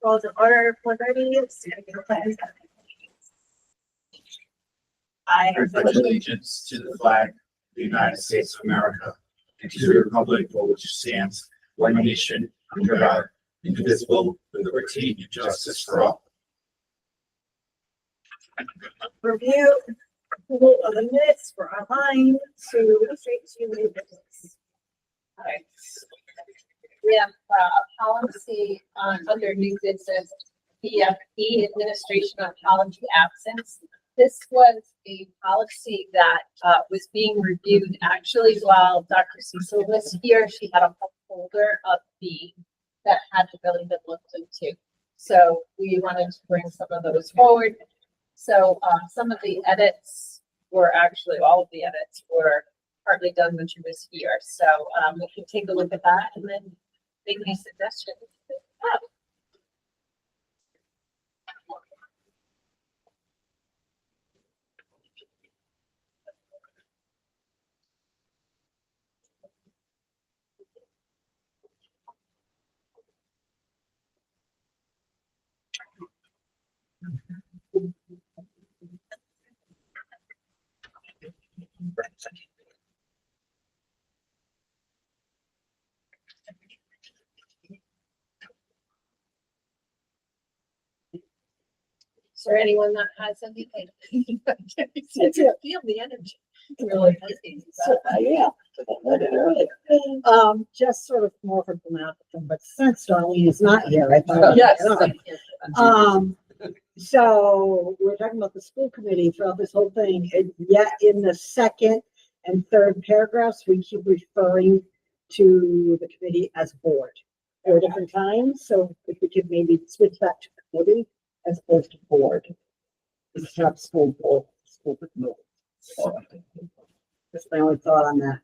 Calls to order 4:30. I pledge allegiance to the flag of the United States of America and to the republic for which it stands, one nation, under God, indivisible, with liberty and justice for all. Review approval of the minutes for online to straight to new business. All right. We have a policy under new business, PFE, Administration of College Absence. This was a policy that was being reviewed actually while Dr. Cecil was here. She had a whole folder of B that had really been looked into. So we wanted to bring some of those forward. So some of the edits were actually, all of the edits were partly done when she was here. So we can take a look at that and then make any suggestions. Is there anyone that has anything? Feel the energy. Really. Yeah. Just sort of more of a dramatic thing, but since Darlene is not here, I thought. Yes. So we're talking about the school committee throughout this whole thing, and yet in the second and third paragraphs, we keep referring to the committee as board. There are different times, so if we could maybe switch that to committee as opposed to board. It's not school board, school committee. That's my only thought on that.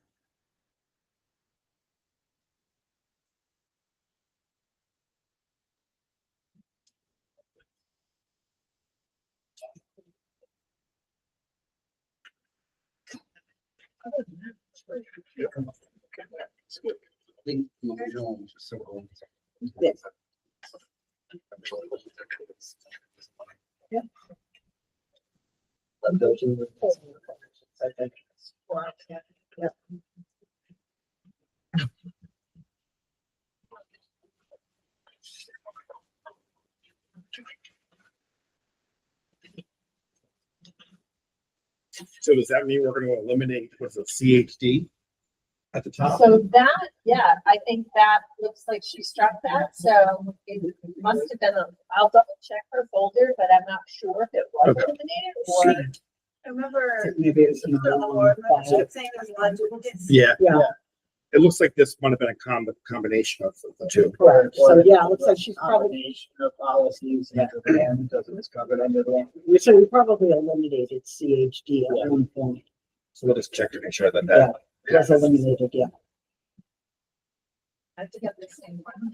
Yes. Yep. Yep. So does that mean we're going to eliminate what's the CHD at the top? So that, yeah, I think that looks like she struck that, so it must have been I'll double check her folder, but I'm not sure if it was Okay. eliminated or. I remember. Maybe it's the board member saying there's a lot of duplicates. Yeah, Yeah, it looks like this might have been a combination of the two. correct. So yeah, it looks like she's probably, Combination of policies and doesn't it's covered under the. so we probably eliminated CHD at one point. So we'll just check to make sure that Yeah. that. Was eliminated, yeah. I have to get the same one.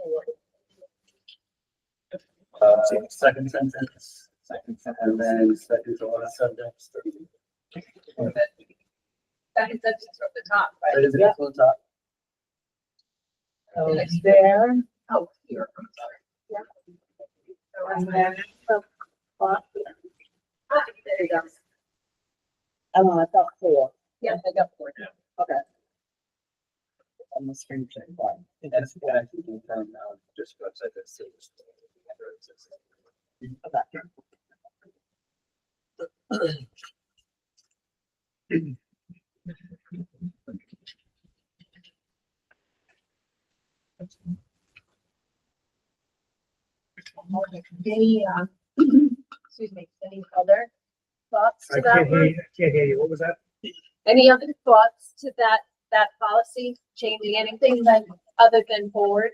Second sentence, and then second to last subjects. Second sentence from the top, Right, right? is it on top? So it's there. Oh, here, I'm sorry. Yeah. And then, Ah, there you go. I thought 4. Yeah, I got 4 now. Okay. On the screen check. That's what I can confirm now, just website that says. Any, excuse me, any other thoughts to that one? Can't hear you. What was that? Any other thoughts to that policy, changing anything like other than board?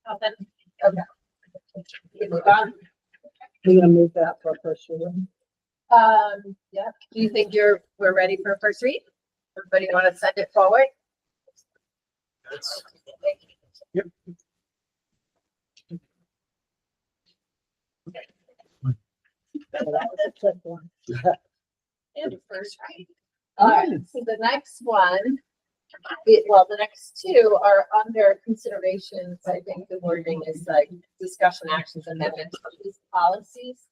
Nothing? Okay. We move on. We're gonna move that for first reading. Yeah, do you think we're ready for first read? Everybody want to send it forward? Yep. So that was a quick one. And first read. All right, so the next one Well, the next two are under considerations. I think the wording is like discussion actions amendments to these policies.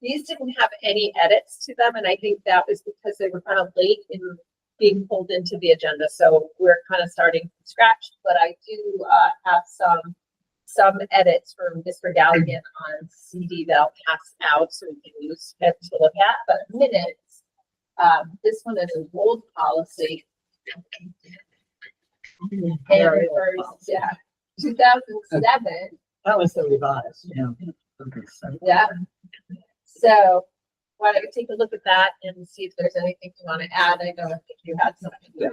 These didn't have any edits to them, and I think that was because they were kind of late in being pulled into the agenda. So we're kind of starting from scratch, but I do have some edits from Mr. Galligan on CD that I'll pass out so we can use it to look at. But minutes, this one is an old policy. And it was, yeah, 2007. That was the revised, yeah. Yeah. So why don't you take a look at that and see if there's anything you want to add? I know I think you had something. to add.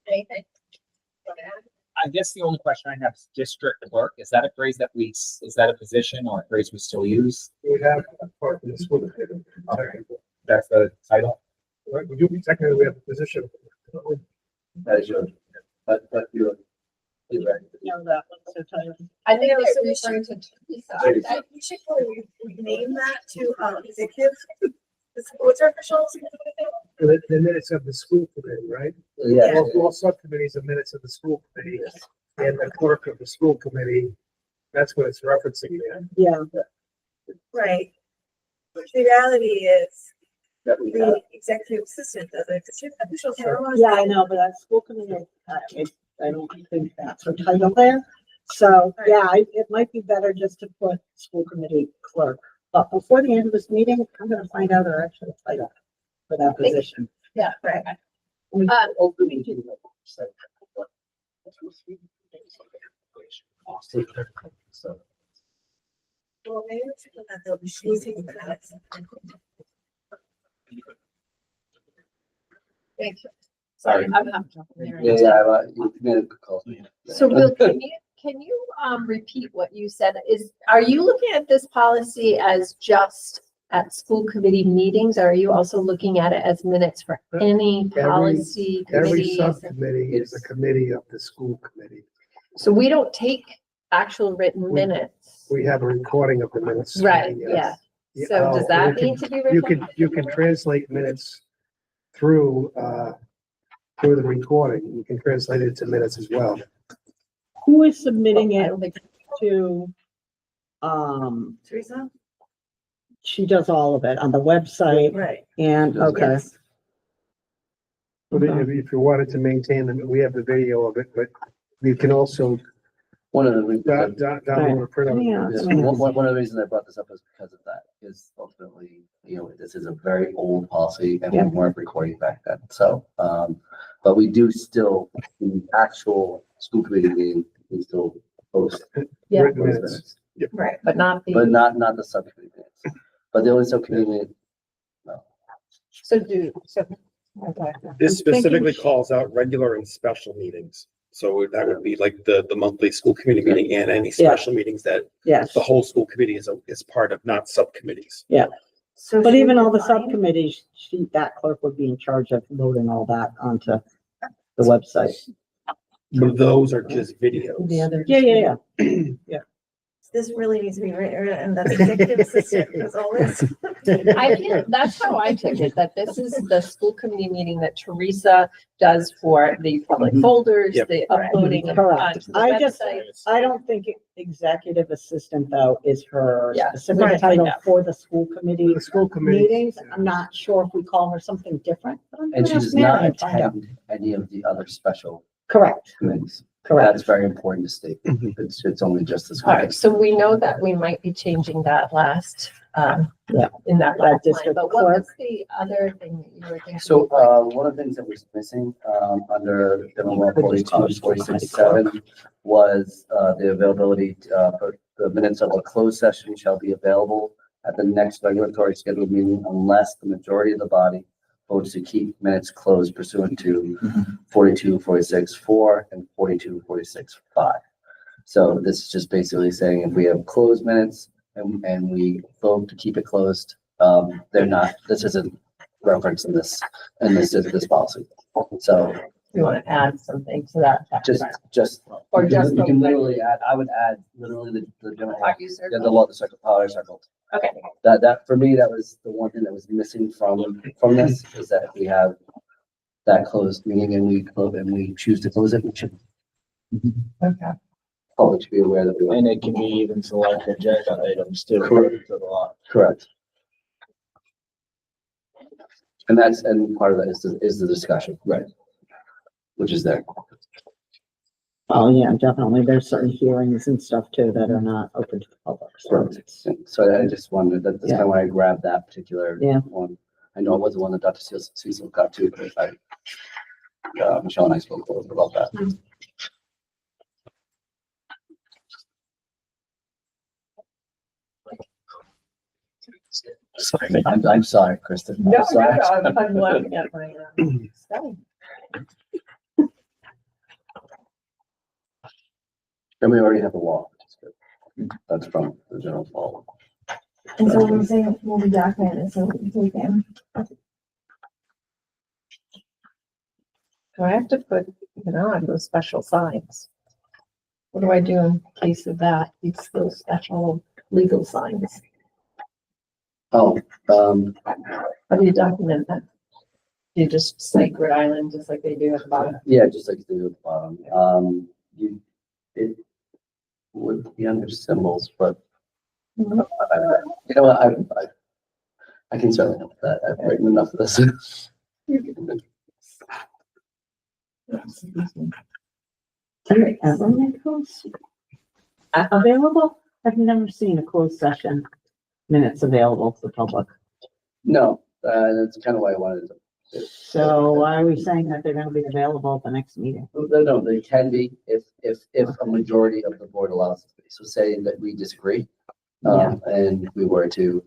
Anything? I guess the only question I have is district clerk. Is that a phrase that is that a position or a phrase we still use? We have a part of the school. That's the title. Right, we do, technically, we have a position. That is your, but you're right. No, that one's so tight. I think Yeah, they're so we referring to Teresa. We should probably rename that to, executive. What's our official? The minutes of the school committee, right? Yeah. All subcommittees are minutes of the school committee, and the clerk of the school committee, that's what it's referencing there. Yeah, Right. The reality is That we have. the executive assistant does it. It's your official title. yeah, I know, but that school committee, I don't think that's a title there. So, yeah, it might be better just to put school committee clerk. But before the end of this meeting, I'm gonna find out our actual title for that position. Yeah, right. Well, maybe it's that they'll be choosing that. Thank you. Sorry. I'm having trouble hearing. You made a good call. So Will, can you repeat what you said? Are you looking at this policy as just at school committee meetings? Or are you also looking at it as minutes for any policy Every committees? subcommittee is a committee of the school committee. So we don't take actual written minutes. We have a recording of the minutes. Right, Yes. yeah. So does that You need to be can- reflected? You can translate minutes through the recording. You can translate it to minutes as well. Who is submitting I it don't think- to, Teresa? she does all of it on the website Right. and, okay. Yes. But if you wanted to maintain them, we have the video of it, but you can also One of the reasons, download a printout. Yeah. one of the reasons I brought this up is because of that, is ultimately, this is a very old policy and we Yeah. weren't recording back then, so, but we do still, the actual school committee meeting, we still post Yeah. Written those minutes. minutes, Right, but not but the, not the subcommittee minutes. But the only subcommittee minute, okay. This I'm thinking- specifically calls out regular and special meetings. So that would be like the monthly school committee meeting and any special meetings that Yes, the whole school committee is part of, not subcommittees. So but should even we all the define- subcommittees, that clerk would be in charge of loading all that onto the website. But those are just videos. The other. Yeah. This really needs to be written, and that's executive assistant, as always. I feel, that's how I took it, that this is the school committee meeting that Teresa does for the public folders, Yep. the uploading of Correct. onto the I just- website. I don't think executive assistant though is her Yeah, specific right, title yeah. for the school committee The school committee. meetings. I'm not sure if we call her something different. but I'm and gonna she ask does not Mary and find out. attend any of the other special Correct, committees. correct. That's very important to state. It's only just the school. All right, so we know that we might be changing that last, Yeah. in that That last line, district but what clerk. was the other thing that you were thinking? So, one of the things that was missing, under general law 42-46-7 was, the availability, for the minutes of a closed session shall be available at the next regulatory scheduled meeting unless the majority of the body votes to keep minutes closed pursuant to 42-46-4 and 42-46-5. So this is just basically saying if we have closed minutes and we vote to keep it closed, they're not, this isn't referenced in this policy. So You want to add something to that? just. Or you just can- You can the- literally add, I would add literally the general, Are you yeah, certain? the law, the circle, power circle. Okay. That, for me, that was the one thing that was missing from this, is that if we have that closed meeting and we choose to close it, we should Okay. public to be aware that we want. And it can be even select agenda items too. Correct. To the law. Correct. And part of that is the discussion, right? Which is there. Oh, yeah, definitely. There's certain hearings and stuff too that are not open to the public. So it's- So I just wanted, that's kind of why I grabbed that particular Yeah. one. I know it wasn't one that Dr. Cecil got to, but Michelle and I spoke a little bit about that. Sorry. I'm sorry, Kristen. I'm sorry. I'm laughing at my, study. And we already have a law, which is good. That's from the general law. And so we're saying we'll be documented, so we can. Do I have to put, on those special signs? What do I do in case of that? Those special legal signs? Oh, How do you document that? You just say Rhode Island, just like they do at the bottom. yeah, just like the bottom. It would be under symbols, but you know what, I can certainly help that. I've written enough of this. Are they ever made closed? Available? I've never seen a closed session minutes available to the public. No, that's kind of why I wanted to. So why are we saying that they're gonna be available at the next meeting? No, they can be if a majority of the board allows it to be. So say that we disagree, and we were to,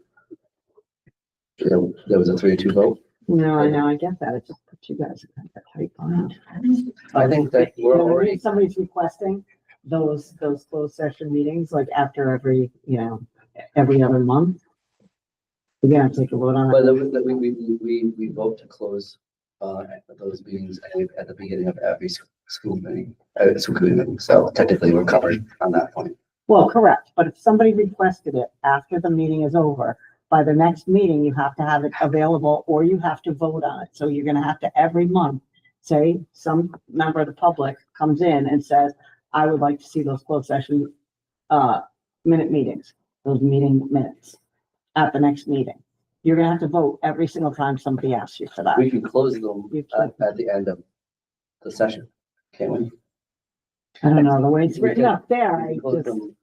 there was a 3-2 vote. No, I know, I get that. It just puts you guys in a tight bind. I think that we're already, If somebody's requesting those closed session meetings, like after every, every other month. We're gonna have to take a vote on but it. we vote to close those meetings at the beginning of every school meeting, school committee meeting. So technically, we're covered on that point. Well, correct, but if somebody requested it after the meeting is over, by the next meeting, you have to have it available or you have to vote on it. So you're gonna have to every month say some member of the public comes in and says, I would like to see those closed session minute meetings, those meeting minutes at the next meeting. You're gonna have to vote every single time somebody asks you for that. We can close them at the end of the session, can't we? I don't know, the way it's written up there, We can close them.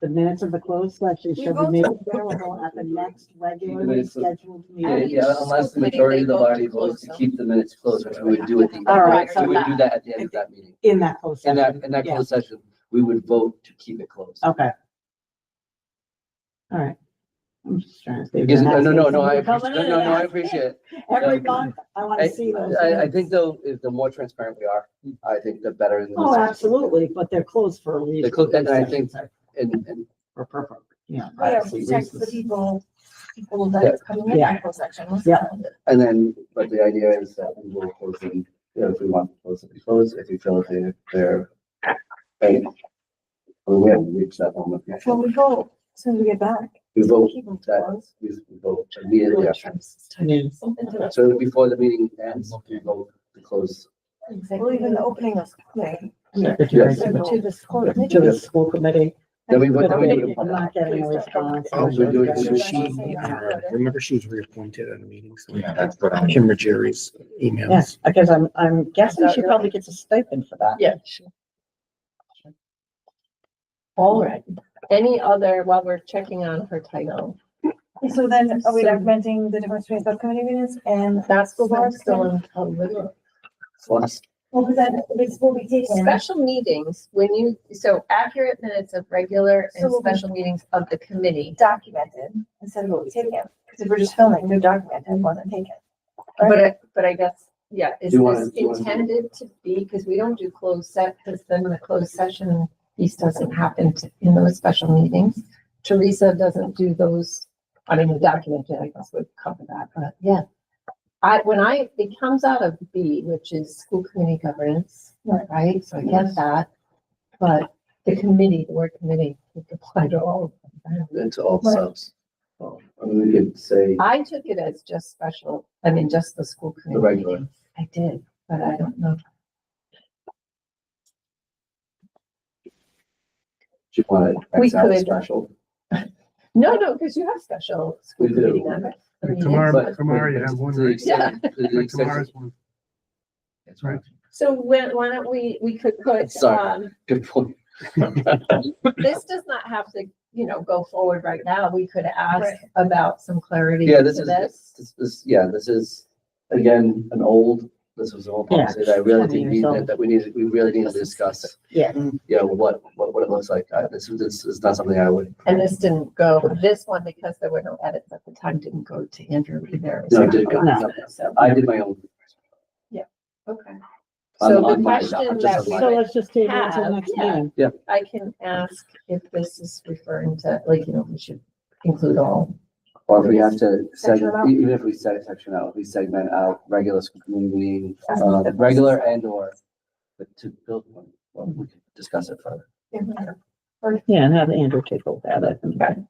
the minutes of the closed session should be made available at the next regularly scheduled Yeah, meeting. unless the majority of the body votes to keep the minutes closed, which we would do at the end. All right, We would do that at the end of that meeting. In that closed In session. that Yeah. closed session, we would vote to keep it closed. Okay. All right. I'm just trying to say. Yes, no, I appreciate it. Every month, I want I, to see those. I think though, if the more transparent we are, I think the better. in the Oh, discussion. absolutely, but they're closed for a reason. They're closed, and I think- Those sessions And are perfect, yeah. Yeah, protect the people that are coming in Yeah. that closed section. Yeah. And then, but the idea is that we will close them, if we want to close it, we close, if we feel that they're, hey, well, we haven't reached that moment yet. Well, we vote as soon as we get back. We vote Keep them that, closed. we vote immediately after. Something to So before the meeting ends, we vote to close. Well, even the opening of the Secretary Yes. to the school. to the school committee. Then we vote. But I'm not getting a response. Oh, we're doing it. Remember she was reappointed at a meeting, so Yeah, that's what I'm. Kim Jerry's Yeah, emails. because I'm guessing she probably gets a stipend for that. Yeah. All right. Any other, while we're checking on her title, So then are we So- documenting the difference between subcommittee minutes and that's School board still in a little. Plus, well, because then this will be taken. Special meetings, so accurate minutes of regular and So- special meetings of the committee. Documented instead of what we taken, because if we're just filming, they're documented, wasn't taken. Right? But I guess, yeah, is Do you wanna- this do you wanna- intended to be, because we don't do closed set, because then the closed session piece doesn't happen in those special meetings. Teresa doesn't do those, I mean, the document, I guess would cover that, but yeah. It comes out of B, which is school committee governance, right? So I get that. But the word committee, would apply to all of them. Into all subs. I mean, we could say I took it as just special, I mean, just the school committee. the regular. meetings. I did, but I don't know. Do you want to We X out could. special? No, because you have special school We do. committee members. I mean, But- Tomorrow you have one, to the right? extent- to the extent- Tomorrow's one. That's right. So why don't we could put, Sorry. Good point. this does not have to, go forward right now. We could ask about some clarity Yeah, to this this. is, this is, again, this was an old policy that I really think we really need to discuss. Yeah. What it looks like. This is not something I would, And this didn't go, this one, because there were no edits at the time, didn't go to Andrew either. no, it didn't go. No. So, I did my own. okay. On- So the on my- question just that on we my- So let's just take it until have, next yeah. meeting. I can ask if this is referring to, we should include all. Or if we have to, Section out? even if we set a section out, we segment out regular school committee meeting, regular and or to build one, well, we can discuss it further. Yeah, and have Andrew take over that. Okay.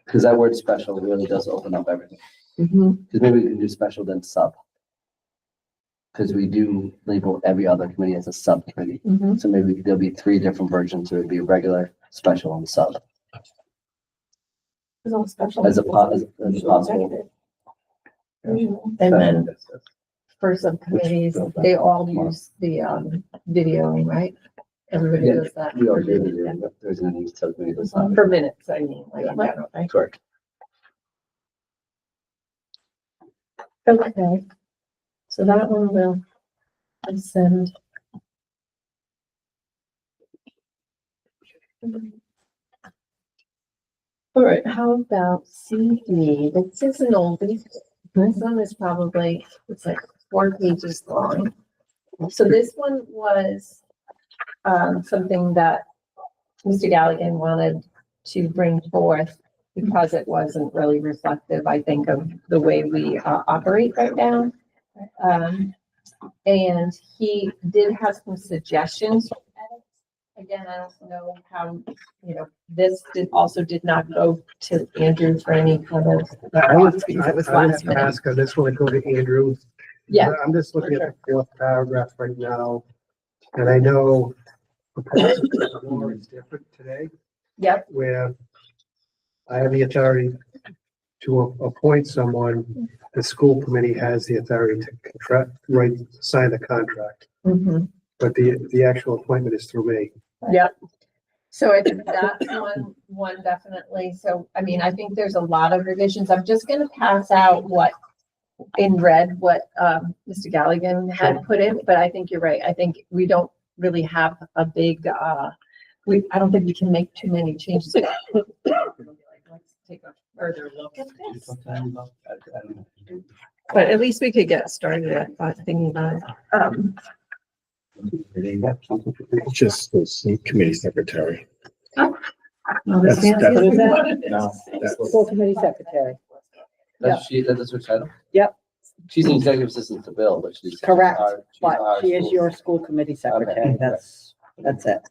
Because that word special really does open up everything. Mhm. Because maybe we can do special then sub. Because we do label every other committee as a subcommittee. Mhm. So maybe there'll be 3 different versions. It would be regular, special, and sub. It's all special. As a possible. And then for subcommittees, they all use the videoing, right? Everybody Yeah, does that. We for are doing video. it. There's any subcommittee that's not. For minutes, I mean, like, in general, right? Correct. Okay. So that one will send. All right, how about CD? This is an oldie. This one is probably, it's like 4 pages long. So this one was something that Mr. Galligan wanted to bring forth because it wasn't really reflective, I think, of the way we operate right now. And he did have some suggestions. for edits. Again, I don't know how, this did not go to Andrew for any kind of. I would, because it was I would last minute. ask, I just want to go to Andrew. Yeah, I'm just looking at the 4th paragraph right now, and I know the law is different today, yep, where I have the authority to appoint someone. The school committee has the authority to sign the contract, mhm, but the actual appointment is through me. yep. So I think that's one definitely. So, I mean, I think there's a lot of revisions. I'm just gonna pass out in red what Mr. Galligan had put in, but I think you're right. I think we don't really have a big, I don't think we can make too many changes. Let's take a further look at this. But at least we could get started at thinking about it. It's just the committee secretary. Well, That's- this that's- fancy- No, that's- School committee secretary. That's her title? Yep. She's an executive assistant to Bill, but she's. Correct, she's But our she is school- your school committee secretary. Okay. That's it.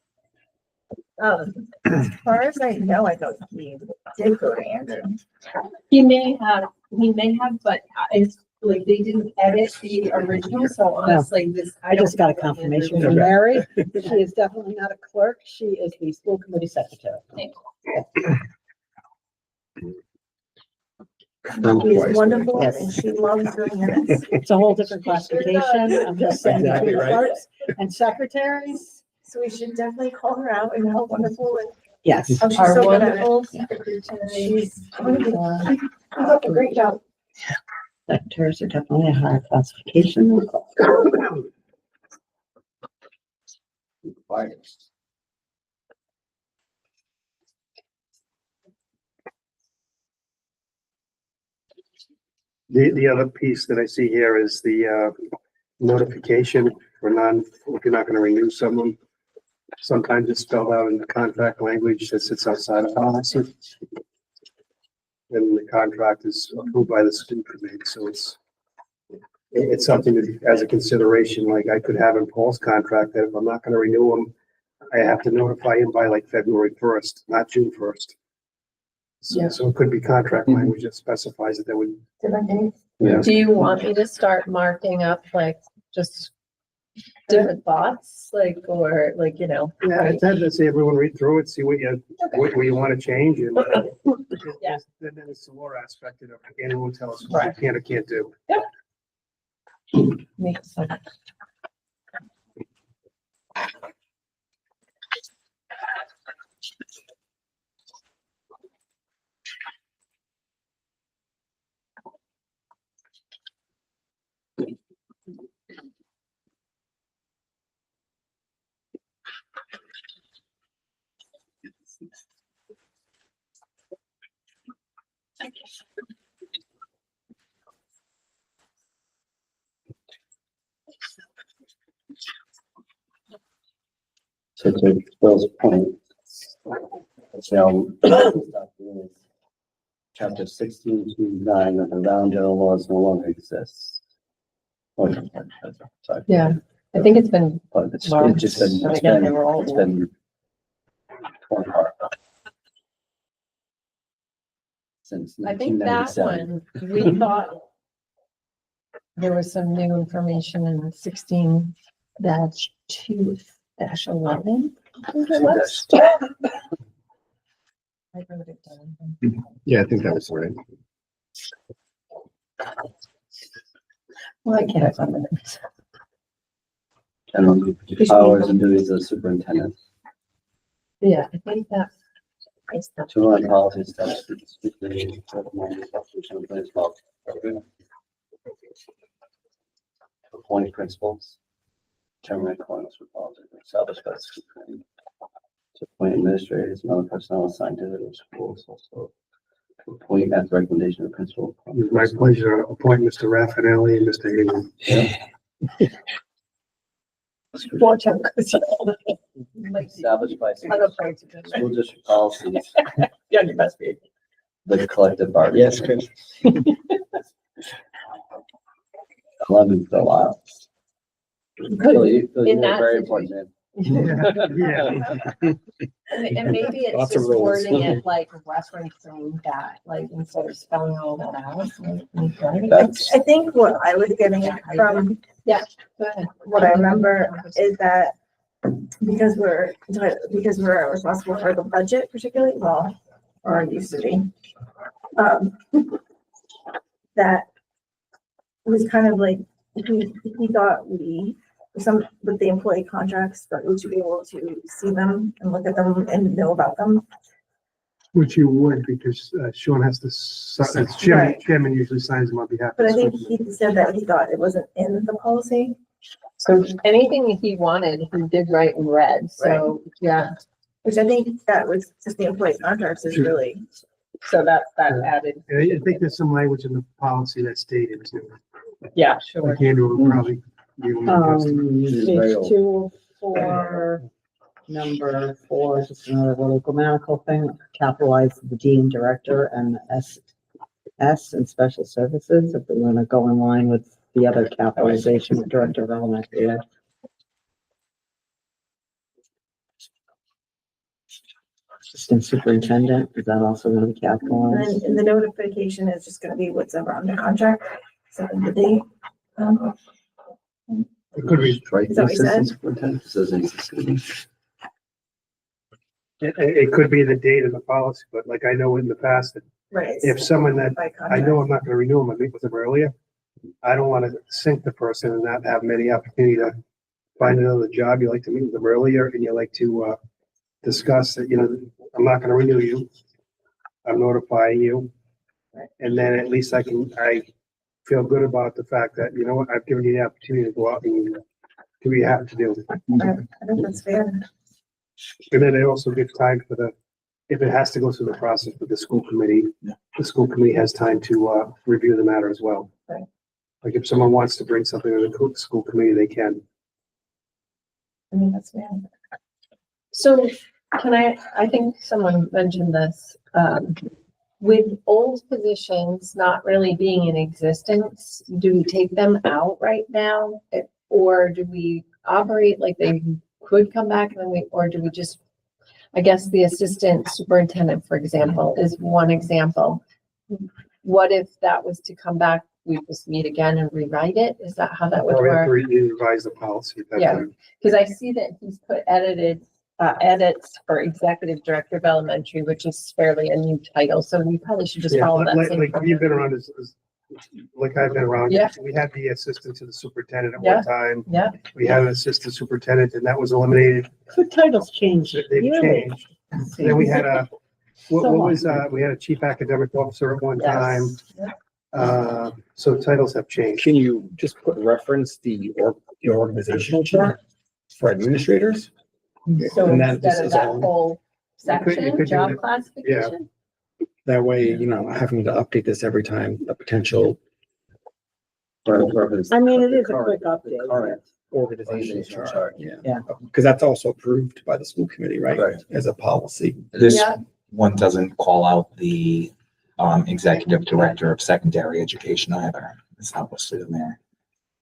As far as I know, I don't he did go to Andrew. He may have, but it's like they didn't edit the original, so honestly, this. I just got a don't know. confirmation from Mary. She is definitely not a clerk. She is the school committee secretary. She's wonderful Yes. and she loves doing this. It's a whole different classification. I'm just saying Exactly between right. clerks and secretaries. So we should definitely call her out and how wonderful and Yes. oh, she's Our so good at it. wonderful secretary. She's a great job. Secretaries are definitely a higher classification. Right. The other piece that I see here is the notification for if you're not gonna renew someone. Sometimes it's spelled out in the contract language that sits outside of policy. And the contract is approved by the school committee, so it's something that, as a consideration, like I could have in Paul's contract, that if I'm not gonna renew him, I have to notify him by like February first, not June first. Yeah. So it could be contract language that specifies that would. Different days. Yeah. Do you want me to start marking up like just different thoughts, like, or like, you know? Yeah, let's say everyone read through it, see what you want to change, and Yeah. then it's the law aspect of it. Anyone tell us what Right. you can or can't do. Makes sense. So to Bill's point, so chapter 16 of the round general laws no longer exists. Oh, sorry. Yeah, I think it's been, But it's Well, just been, but again, they were all it's been torn apart since I think that 1997. one, we thought there was some new information in 16-2-11. I think it was. I wrote it down. Yeah, I think that was right. Well, I can't remember. General powers and duties of the superintendent. Yeah, I think that. Two line policy steps. Appoint principals. Terminate appointments for policy established by the school committee. To appoint administrators and other personnel assigned to the schools also. To appoint at the recommendation of the principal. It's my pleasure to appoint Mr. Raffinelli and Mr. Hagan. Watch out, 'cause Established by Other parts of it. school district policies, Yeah, you must be. the collective bargaining. Yes, Chris. 11 for a while. Bill, you're In that very situation. important. Yeah. And maybe it's Lots of just rules. wording it like referencing that, like instead of spelling all that out. That's, I think what I was getting at from Go ahead. what I remember is that because we're responsible for the budget particularly, well, or used to be. That was kind of like, we thought with the employee contracts, that we should be able to see them and look at them and know about them. Which you would, because Sean has to, chairman usually signs them on behalf. But of I the think school he said that he thought it wasn't in the policy. So anything he wanted, he did write in red. So, yeah, Which I think that was just the employee contracts is really, so that added. committee. I think there's some language in the policy that's dated too. Yeah, sure. Like Andrew will probably be able to adjust it. is very Page old. 204, number 4, just another little grammatical thing, capitalize the dean director and the S and special services, if we want to go in line with the other capitalization of director of elementary ed. Assistant superintendent, is that also going to be and capitalized? then the notification is just gonna be what's ever under contract. So the date. It could be, Right, Is that what you said? assistant superintendent, says assistant. it could be the date of the policy, but like I know in the past, that Right. if someone that By I contract. know I'm not gonna renew them, I meet with them earlier. I don't wanna sink the person and not have many opportunity to find another job. You like to meet with them earlier and you like to, discuss that, I'm not gonna renew you. I'm notifying you. And then at least I feel good about the fact that, you know what, I've given you the opportunity to go out and do what you have to do. I think that's fair. And then it also gives time if it has to go through the process with the school committee, the school committee has time to, review the matter as well. Right. Like if someone wants to bring something to the school committee, they can. I mean, that's fair. So I think someone mentioned this, with old positions not really being in existence, do we take them out right now? Or do we operate like they could come back and then or do we just, I guess the assistant superintendent, for example, is one example. What if that was to come back, we just meet again and rewrite it? Is that how that would Or we have to work? revise the policy at that Yeah. time. Because I see that he's put edits for executive director of elementary, which is fairly a new title, so we probably should just Yeah, follow that like, same. like you've been around like I've been around. Yeah. We had the assistant to the superintendent at Yeah. one time. Yeah. We had an assistant superintendent and that was eliminated. The titles changed. They've yearly. changed. Then we had what So was, we had a chief academic officer at one Yes. time. So titles have changed. Can you just put reference the organizational chart for administrators? So And then instead this of is that all- whole You could section, do job it. classification? That way, you know, having to update this every time a potential I mean, it is a quick update. Current organizational organizational chart. chart. Yeah. Because that's also approved by the school committee, right? Correct. As a policy. This Yeah. one doesn't call out the executive director of secondary education either. It's not listed in there.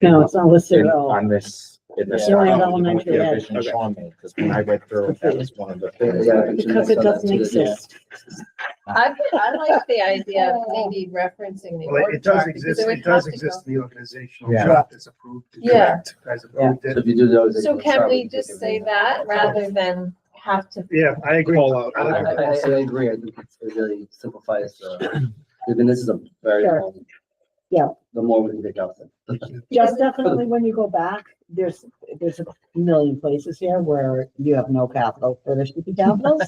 No, it's not listed at all. On this, in this. You only have one, elementary the ed. revision Okay. Sean made, because when I read through, it, that was one of the things. Yeah. Because it doesn't exist. I like the idea of maybe referencing the Well, org it does chart, exist, because it would it does have to exist go- in the organizational Yeah. chart that's approved. Yeah. Correct. Guys approved So it. if you do those. So can we just say that rather than have to? Yeah, I agree. Call out. I like I it. agree. I think it really simplifies, I mean, this is a very. Sure. Yeah. The more we can take out. Just definitely when you go back, there's a million places here where you have no capital for the shipping capitals.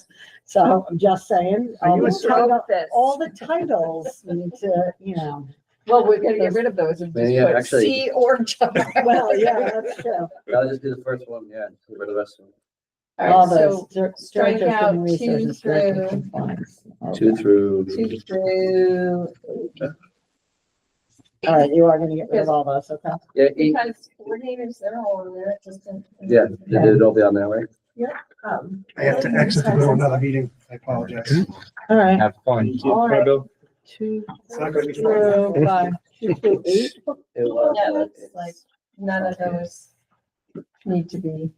So I'm just saying, Are you a all the titles need to, you know, Well, we're gonna get rid of those and just Yeah, put actually- C org chart. well, yeah, that's true. That'll just be the first one, yeah, for the rest of them. All All right, so those strike directors, out human two resources, director through- compliance. Two through. two through, All right, you are gonna get rid of all those, okay? Yeah, eight, because coordinators, they're all in there, just. yeah, it'll be on there, right? I have to exit to go to another meeting. I apologize. All right. Have fun. All right. Bill? Two It's not gonna be fun. through five, two through eight. It was. Yeah, it looks like none of those need to be.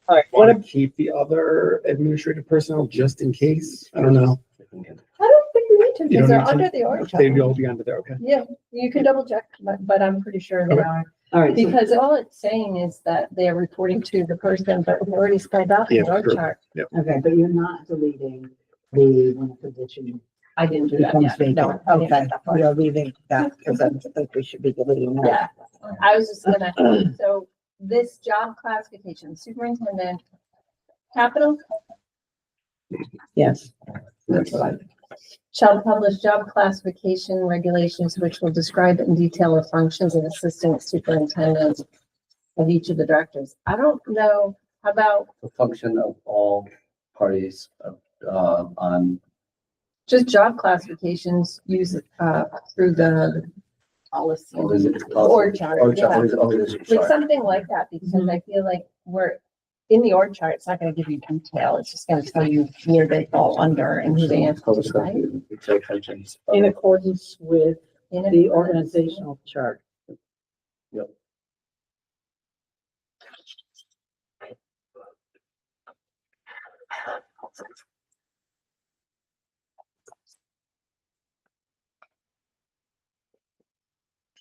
All right, Want to keep the other administrative personnel just in case? I don't know. I don't think we need to, You because don't they're need to? under the org chart. They'd all be under there, okay? Yeah, you can double check, but I'm pretty sure they Okay. are. all right, so Because all it's saying is that they're reporting to the person, but we already spelled out the Yeah, org sure. chart. okay, but you're not deleting the when the position I didn't do that becomes yet. vacant. No, I didn't Okay, get that part. you're leaving that because I think we should be deleting that. Yeah, I was just gonna, so this job classification, superintendent, capital, Yes, That's fine. shall publish job classification regulations which will describe in detail the functions of assistant superintendent of each of the directors. I don't know, how about The function of all parties, on, just job classifications used, through the policy or chart, yeah. Like something like that, because I feel like we're, in the org chart, it's not gonna give you detail, it's just gonna tell you where they fall under and who they answer to, right? in accordance with In the it. organizational chart. Yep.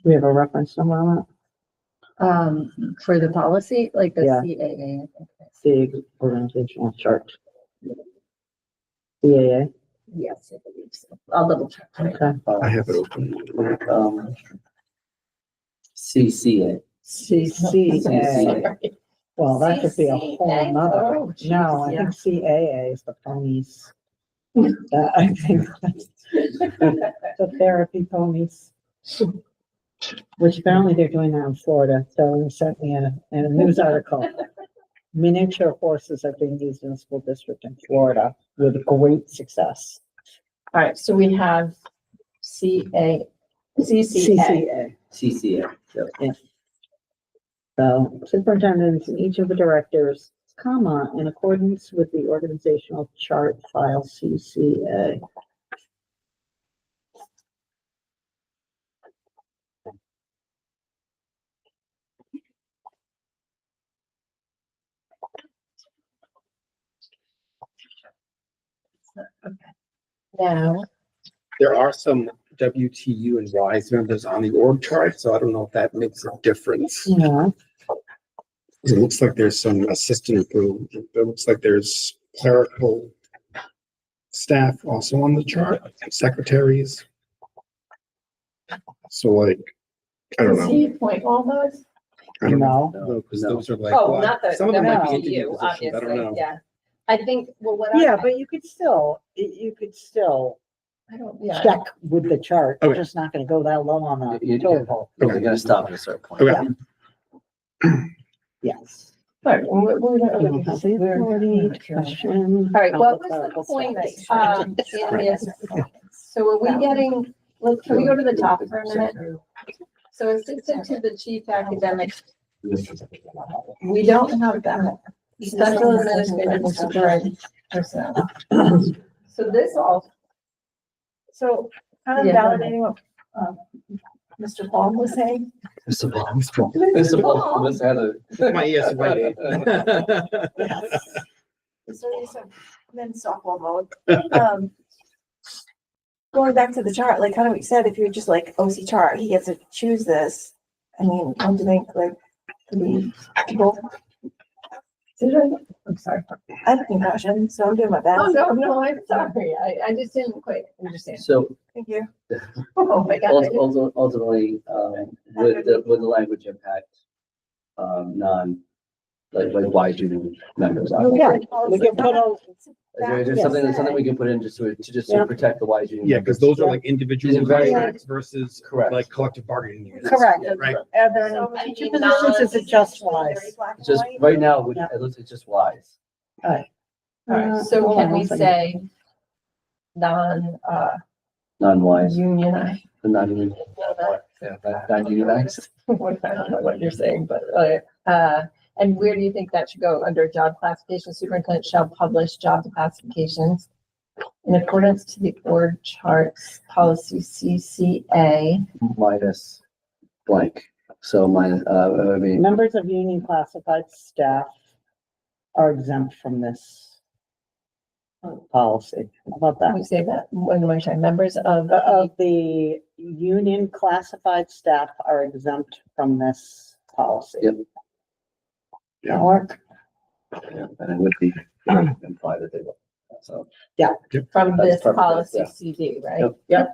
We have a reference number on For the policy, like the Yeah. CAA. I think. it, the organizational chart. CAA, Yes, I believe so. I'll double check. okay. I have it open. CCA. CCA. Well, that could be a whole CCA? nother. Oh, No, I geez, think CAA is the ponies. I think that's the therapy ponies. Which apparently they're doing that in Florida. So they sent me in a news article. Miniature horses are being used in a school district in Florida with great success. All right, so we have CCA. CCA, yep. So superintendents and each of the directors, comma, in accordance with the organizational chart file CCA. Now, There are some WTU and WISE members on the org chart, so I don't know if that makes a difference. Yeah. It looks like there's some assistant, it looks like there's clerical staff also on the chart, and secretaries. So like, I don't does know. he appoint all those? I don't know. No. No, because those are like, Oh, well, not the, some of them might be to interview you, positions, I don't obviously, know. yeah. I think, well, what Yeah, I, but you could still I don't, yeah. check with the chart. We're Okay. just not gonna go that low on the You- total. You're gonna stop at a certain point. Okay. Yes. All right, we're We don't have the authority, question. All right, what clerical was the point, staff. in this? So are we getting, can we go to the top for a minute? So assistant to the chief academic, we don't have that. Special administrative support personnel. So this all, So kind of Yeah. validating what, Mr. Paul was saying. Mr. Ball, Miss Heather. My ears waiting. So you said, then softball mode. Going back to the chart, like kind of what you said, if you're just like OC chart, he gets to choose this. I mean, don't you think like, to be people. I'm sorry. I have a concussion, so I'm doing my best. Oh, no, I'm sorry. I just didn't quite understand. So Thank you. Oh, my God. ultimately, with the language impact, none, like why do members? Yeah, we can put a, Is there something we can put in just to Yeah. protect the why do? Yeah, because those are like individual These are very- contracts versus Correct. like collective bargaining units. correct. Right. Are there So any maybe teacher positions, is it just wise? Just right now, Yeah. it looks, it's just wise. All right, so Hold can on we one second. say Non-wise, unionized? non-union. Yeah, non-unionized. I don't know what you're saying, but, and where do you think that should go? Under job classification, superintendent shall publish job classifications in accordance to the org charts policy CCA. Minus blank. So minus, I mean, Members of union classified staff are exempt from this policy. How about Can that? we say that one more time? Members of, Of the union classified staff are exempt from this policy. Yep. That work? yeah, and it would be implied that they will. So. from That's this perfect, policy yeah. CD, right? Yep. Yep.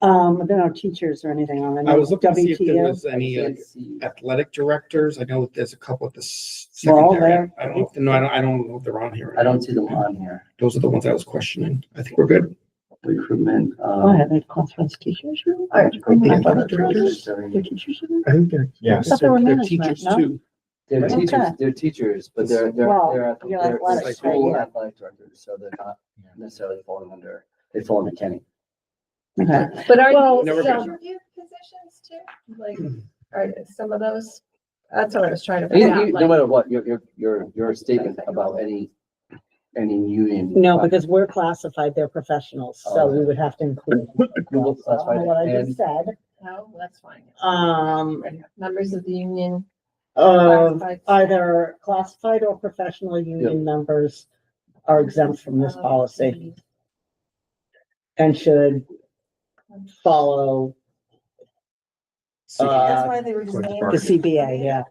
There are no teachers or anything on it. I was looking to see if there WTU. was any athletic directors. I know there's a couple at the We're all secondary. there. I don't know, I don't know if they're on here. I don't see them on here. Those are the ones I was questioning. I think we're good. Recruitment. Oh, have they classified teachers? The athletic directors, They're teachers? I think they're. Yeah. I thought they were They're management, teachers no? too. They're Okay. teachers, but they're Well, they're you're they're athletics, school right, yeah. athletic directors, so they're not necessarily falling under, they fall under Kenny. Okay. But are Well, these Never been. interview positions too? Like, are some of those? That's what I was trying to figure out. No like- matter what, your statement about any union. No, because we're classified, they're professionals, so we would have to include. Well, that's fine. What I And- just said. No, that's fine. Members of the union. of classified- either classified or professional union members are exempt from this policy and should follow That's why they were just named. the CBA, yeah.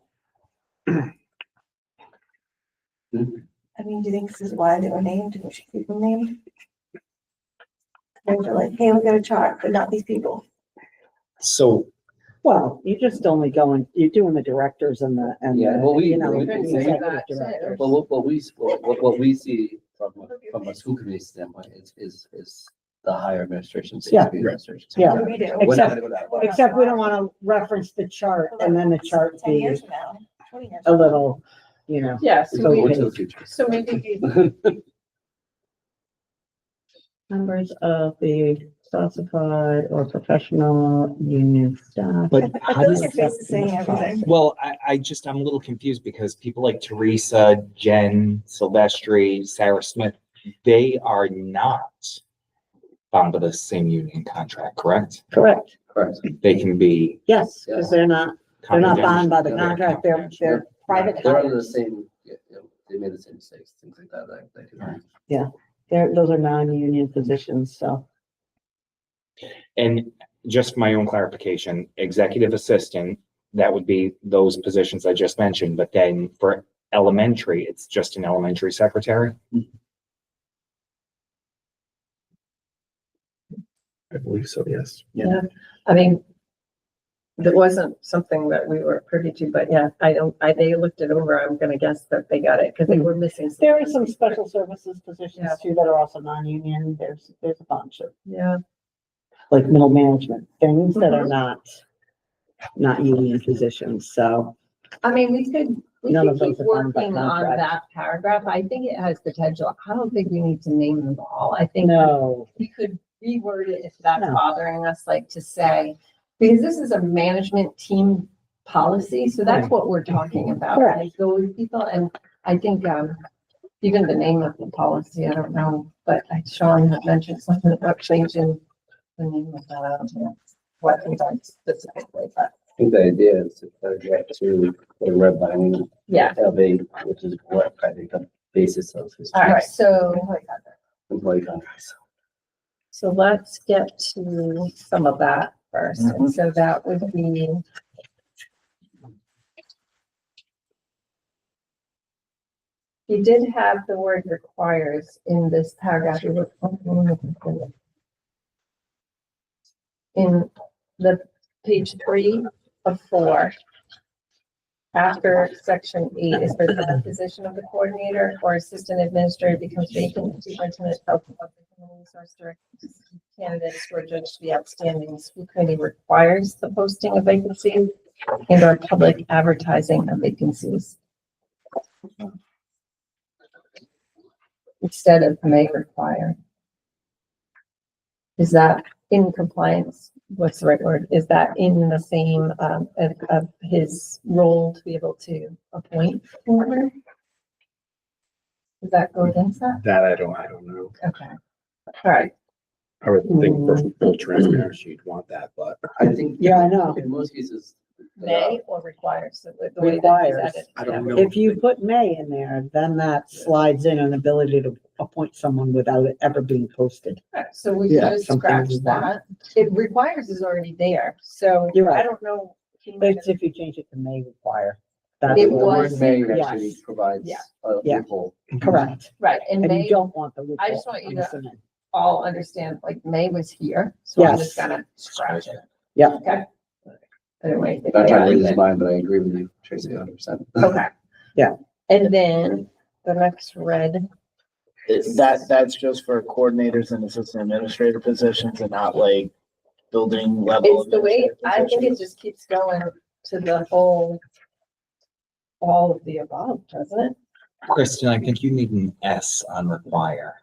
I mean, do you think this is why they were named? We should keep them named? They were like, hey, we got a chart, but not these people. So Well, you're just only going, you're doing the directors and the, Yeah, well, we- you know, we the can say executive that, too. directors. Well, what we see from a school committee standpoint is the higher administration. seems to be administration. So Yeah. We do. we're not Except, gonna go that far. except we don't want to reference the chart and then the chart 10 be years from now, 20 years. a little, you know. Yeah, So so we'll we, to the future. so maybe, Members of the classified or professional union staff. But I how feel does like your face is saying everything. Well, I'm a little confused because people like Teresa, Jen, Silvestri, Sarah Smith, they are not bound by the same union contract, correct? Correct. Correct. They can be. Yes, because they're not bound by the Yeah. contract. They're private They're under the hires. same, they made the same mistakes, things like that. Those are non-union positions, so. And just for my own clarification, executive assistant, that would be those positions I just mentioned, but then for elementary, it's just an elementary secretary? I believe so, yes. Yeah, I mean, that wasn't something that we were privy to, but yeah, they looked it over. I'm gonna guess that they got it because they were missing. There are some special services positions Yeah. too that are also non-union. There's a bunch of, Yeah, like, middle management things that are not union positions, so. I mean, we could None of keep those are bound by working on contract. that paragraph. I think it has potential. I don't think we need to name them all. I think No, we could reword it if that's No. bothering us, like to say, because this is a management team policy, so that's Right. what we're talking about. Correct. Like those people, and I think, even the name of the policy, I don't know, but Sean had mentioned something about changing the name of that. I don't know what it does specifically, but I think the idea is to get to the redlining yeah. of a, which is what I think the basis of his All right, so, employee contracts. so let's get to some of that first. And so that would be you did have the word requires in this paragraph. In the page 3 of 4. After section 8 is where the position of the coordinator or assistant administrator becomes vacant. The superintendent of public human resource director candidates who are judged to be outstanding. The school committee requires the posting of vacancies and or public advertising of vacancies. Instead of may require. Is that in compliance? What's the right word? Is that in the same, of his role to be able to appoint order? Does that go against that? That I don't know. Okay. All right. I would think for full transparency, you'd want that, but I think. Yeah, I know. In most cases. May or requires? So the way that he's Requires. added, I don't yeah. know. if you put may in there, then that slides in an ability to appoint someone without it ever being posted. Alright, so we Yeah, can just something scratch we want. that. It requires is already there, so You're right. I don't know. he might It's if you change it to may require. That's It The what- word was- may yes. actually provides Yeah. a Yeah. loophole. Correct. Right, and And you May, don't want the loophole. I just want you I'm to- assuming. all understand, like May was here, so I'm just Yes. gonna scratch it. Yeah. Okay. Anyway. Not trying to lose his mind, but I agree with you, Tracy, 100%. Okay. Yeah. And then the next red, That's just for coordinators and assistant administrator positions and not like building level. it's the way, administrative I think it positions. just keeps going to the whole, all of the above, doesn't it? Kristen, I think you need an S on require,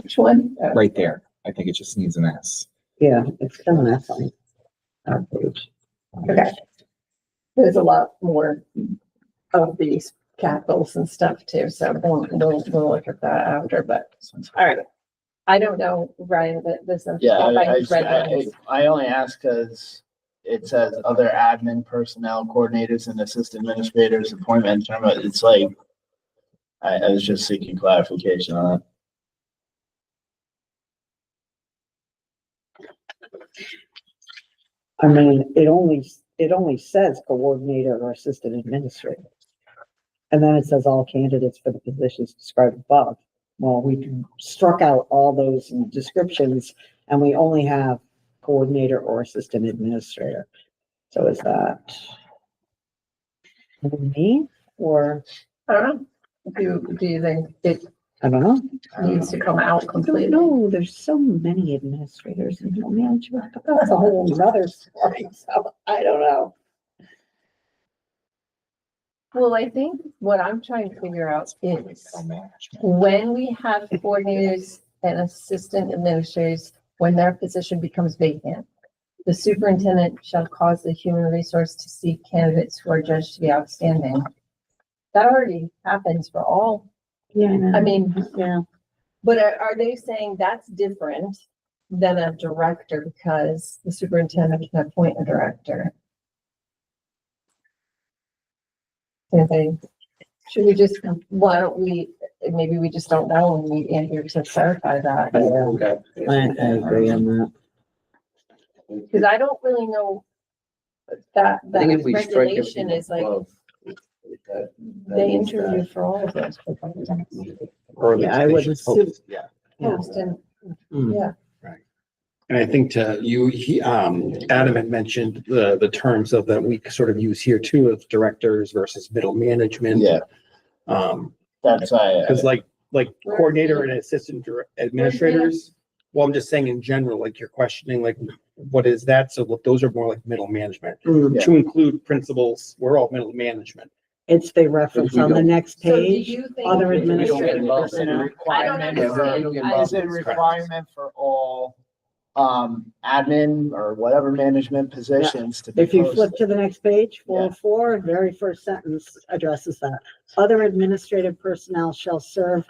Which one? right there. I think it just needs an S. Yeah, it's still an S on our page. Okay. There's a lot more of these capitals and stuff too, so we'll look at that after, but, all right. I don't know, Ryan, but this. Yeah, Red I only ask because it says other admin personnel coordinators and assistant administrators appointment term. It's like, I was just seeking clarification on it. I mean, it only says coordinator or assistant administrator. And then it says all candidates for the positions described above. Well, we struck out all those descriptions and we only have coordinator or assistant administrator. So is that me or, I don't know. Do you think it I don't know. needs to come out I don't completely? know. There's so many administrators and middle management, but that's a whole other story. So I don't know. Well, I think what I'm trying to figure out is when we have coordinators and assistant administrators when their position becomes vacant. The superintendent shall cause the human resource to seek candidates who are judged to be outstanding. That already happens for all. Yeah, I mean, yeah. but are they saying that's different than a director because the superintendent can appoint a director? Should we just, why don't we, maybe we just don't know and we Andrew to clarify that. I agree on that. Because I don't really know that I think if we strike regulation everything is like, above, that they means interview that- for all of those positions. Or Yeah, I they would should assume- post, Yeah. Post and, Mm. yeah, And I think Adam had mentioned the terms of that we sort of use here too, of directors versus middle management. Yeah, Um, that's why. cause like coordinator and assistant administrators, well, I'm just saying in general, like you're questioning, like, what is that? So look, those are more like middle management. Mm. To include principals, we're all middle management. It's the reference We on the don't- next so do page, you think? other We don't get administrative involved in personnel. it. I don't Requirement, understand. we don't get I involved is it a in it. requirement for all, admin or whatever management positions to be If you flip posted? to the next page, 404, very first sentence addresses that. Other administrative personnel shall serve,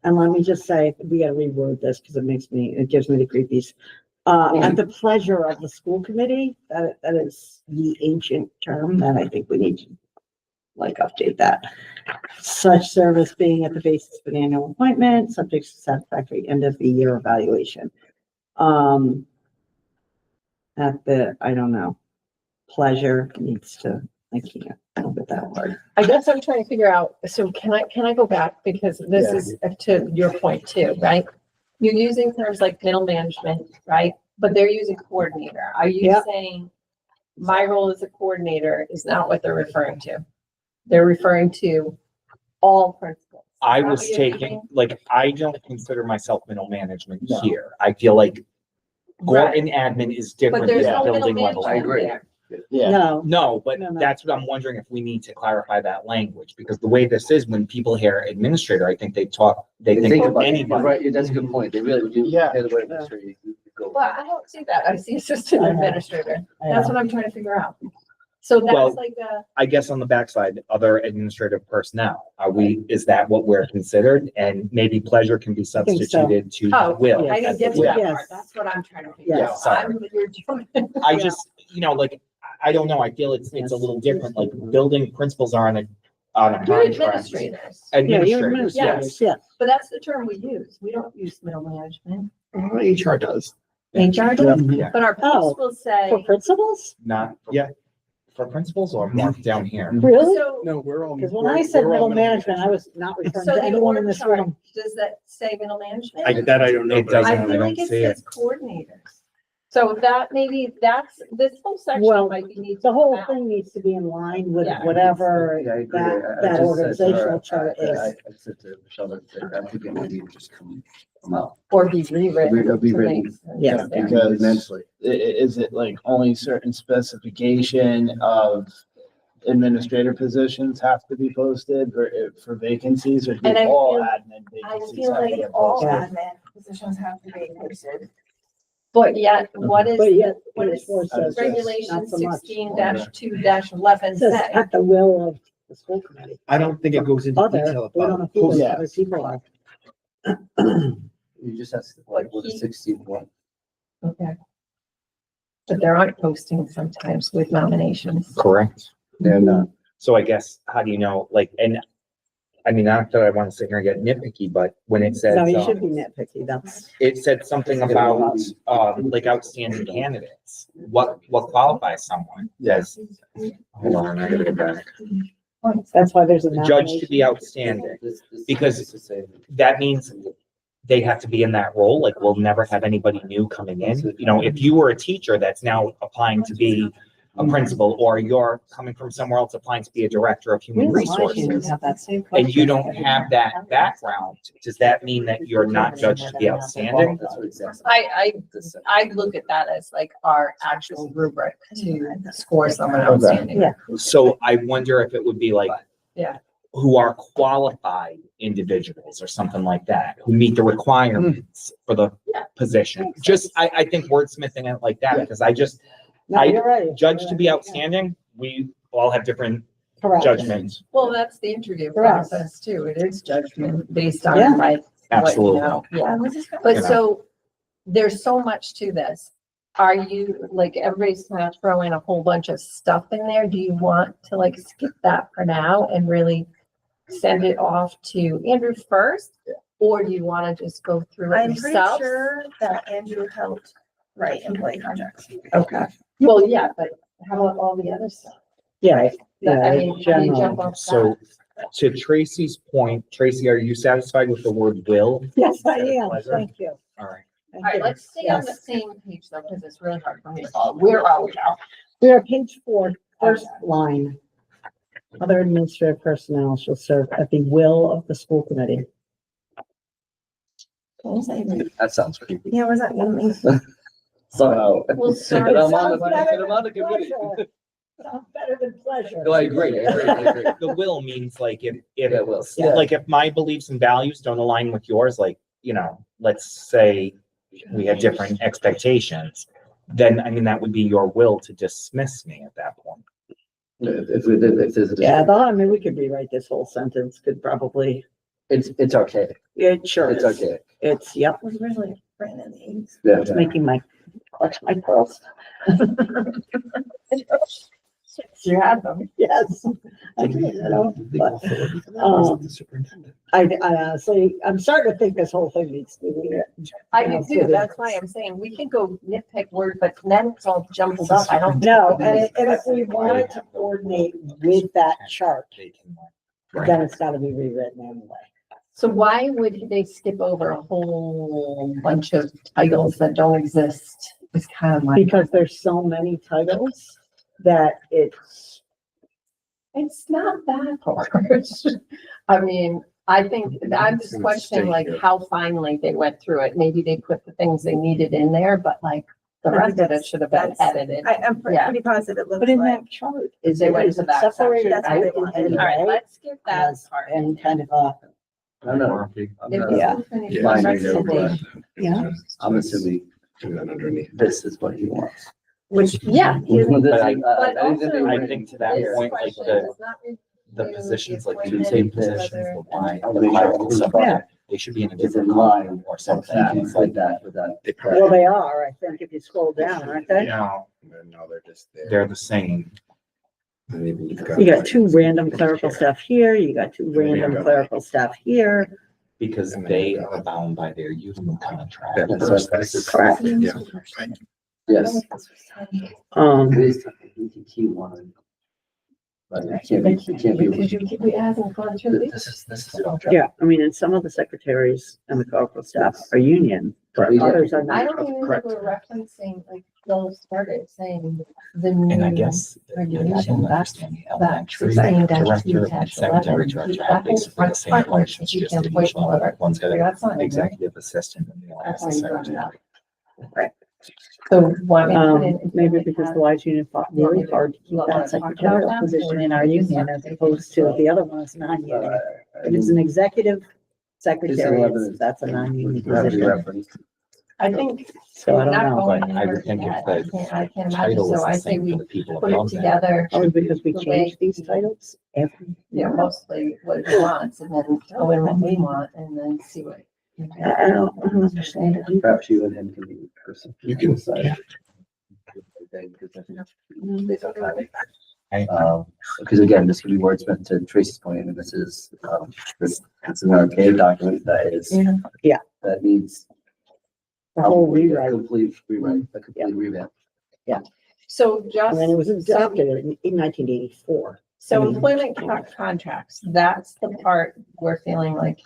and let me just say, we gotta reword this because it gives me the creepies. At the pleasure of the school committee, that is the ancient term that I think we need to update that. Such service being at the basis of an annual appointment, subject to satisfactory end of the year evaluation. I don't know, pleasure needs to, I can't come with that word. I guess I'm trying to figure out, so can I go back, because this is to your point too, right? You're using terms like middle management, right? But they're using coordinator. Are you Yeah. saying my role as a coordinator is not what they're referring to? They're referring to all principals. I Is that was what you're taking, thinking? like, I don't consider myself middle management No. here. I feel like Right. Gordon admin is But different there's than no middle building level. I agree. management there. Yeah, No, No, but No, no. that's what I'm wondering if we need to clarify that language, because the way this is, when people hear administrator, I think they They think about it, anybody. right, that's a good point, they really do. Yeah. Here's what administrator you go. Well, I don't see that. I see assistant I know. administrator. I That's know. what I'm trying to figure out. So Well, that's like a, I guess on the backside, other administrative personnel, is that what we're considered? And maybe pleasure can be think so. substituted to oh, will. I didn't get to that Yes. part. That's what I'm trying to figure Yes. out. Sorry. You're doing. I just, like, I don't know, I feel it's a little different, like building principals are on a You're contract. administrators, yeah, you're Administrators, yes. administrators, yes. but that's the term we use. We don't use middle management. HR does. HR does, Yeah. but our Oh, posts will say, For principals? Not, for principals or marked down here. Really? so, No, we're all. Because when I said we're all middle management, I was not referring so to the anyone in org this chart, room. does that say middle management? I don't know. It but I- doesn't. I I feel don't like it see it. says coordinators. So that maybe this whole section Well, might be needs. The whole to come out. thing needs to be in line with Yeah. whatever Yeah, I agree. that I just said to organizational her, chart I is. said to Michelle that I think it might need to just come out. Or be rewritten. It'll be to written. make sense. Yeah. Because- Immensely. is it like only certain specification of administrator positions have to be posted for vacancies, or do And I all feel- admin I vacancies feel have to like get all posted? admin positions have to be posted. But yet, what is, But yet, what page is four says regulation not so much. 16-2-11 It says say? at the will of the school committee. I don't think it goes into Other, detail we don't about know who those Yeah. other people are. You just have to, like, with the 16 one. Okay. But there aren't postings sometimes with nominations. Correct. They're not. So I guess, how do you know, like, and I mean, not that I want to sit here and get nitpicky, but when it says, No, you should be nitpicky, that's. it said something about, like outstanding candidates. What qualifies someone? Yes. Hold on, I gotta go back. That's why there's a Judge nomination. to be outstanding. This- Because- this is the same. That means they have to be in that role, like we'll never have anybody new coming in. You know, if you were a teacher that's now applying to be a principal, or you're coming from somewhere else applying to be a director of human resources, Have that same and you question. don't have that background, does that mean that you're not judged to be outstanding? That's what exactly. I look at that as like our actual rubric to score someone outstanding. Yeah. So I wonder if it would be like, Yeah. who are qualified individuals or something like that, who meet the requirements for the position. Just, I think wordsmithing it like that, because No, you're right. judge to be outstanding, we all have different Correct. judgments. Well, that's the interview Correct. process too. It is judgment based Yeah. on like what you Absolutely. know. Yeah. But You know. so there's so much to this. Are you, like, everybody's gonna throw in a whole bunch of stuff in there? Do you want to like skip that for now and really send it off to Andrew first? Or do you want to just go through it I'm pretty yourself? sure that Andrew helped write employee contracts. Okay. Well, yeah, but how about all the other stuff? Yeah. I mean, how do you general. jump off So that? to Tracy's point, Tracy, are you satisfied with the word will? Yes, I am. Thank you. All right. Thank All right, you. let's stay on the Yes. same page though, because it's really hard for me to follow. Where are we now? We are page 4, first line. Other administrative personnel shall serve at the will of the school committee. What was that even? That sounds creepy. Yeah, what does that mean? Somehow. Well, sorry. And I'm on the, Sounds better and I'm on the than committee. pleasure. Sounds better than pleasure. No, I agree, I agree, I agree. The will means like if Yeah, will. like if my beliefs and values don't align with yours, like, you know, let's say we had different expectations, then I mean, that would be your will to dismiss me at that point. If there's a. Yeah, I mean, we could rewrite this whole sentence, could probably, It's archaic. it sure It's is. archaic. It's, yep, It was originally written in the 80s. Yeah. it's making my, clutch my pearls. You had them. Yes. I did, you know, but, The superintendent. I honestly, I'm starting to think this whole thing needs to be. I do too. That's why I'm saying we can go nitpick word, but then it's all jumbled up. I don't. No, and if we wanted to coordinate with that chart, then it's gotta be rewritten anyway. So why would they skip over a whole bunch of titles that don't exist? It's kind of like, Because there's so many titles that it's, it's not that hard. I mean, I think, I'm just questioning like how finely they went through it. Maybe they put the things they needed in there, but like the rest of it should have been edited. I'm Yeah. pretty positive it looks but in like. that chart, Is they went to that separated section. out That's what they in wanted. All right, A let's skip that as, part. and kind of a, I don't know. I'm If not- the Yeah. school committee Yeah. wants Mine, to yeah. be- yeah. I'm assuming Do that underneath. this is what he wants. Which, yeah. But I think to that This point, like question the does not the include positions, like appointment, the same whether- positions, the line, Yeah. the clerical stuff, Yeah. they should be in a It's in different line line or or something. something It's like that with that. They probably, Well, they are, I think, if you scroll down, aren't they? No, no, they're just there. they're the same. And maybe you've You got 2 random clerical staff here, you got 2 random Yeah. clerical staff here. Because they are bound by their union contract. That That's first, right. this is- Correct. Yeah. Yes. It is, you can keep one. But it can't be, it can't Because be. we hasn't gone through these. This is. all. Yeah, I mean, and some of the secretaries and the clerical staff are union, but Yeah. others are I not. don't even think Correct. we're referencing, like, Bill started saying the And I new guess. regulation, that's, that Elementary 16 director -2 and secretary 11. director That have whole basically the front same part, license, you just can appoint additional. whatever. One's got That's not an in executive assistant and the other That's has a how you run secretary. So why? don't we put in- Maybe because the Wise Union fought really hard to keep that secretarial position in our union as opposed to the other ones non-union. It is an executive secretary, that's a non-union position, Reference. I think. so I we're don't not know. going But I anywhere would think yet. if the I can't imagine, Title is so I the say same we for the people put it above that. together, Probably because we The way- changed these titles every. you know, mostly what he wants, and then throw in what we want, and then see what. I don't understand it. Perhaps you and him can be the person. You can- decide. Based on timing. I- Because again, this could be wordsmith to Tracy's point, and this is, this, it's an archaic document that is. Yeah. That needs. The whole A rewrite, complete rewrite, a complete revamp. So and just, then it was adopted in 1984. so employment contracts, that's the part we're feeling like.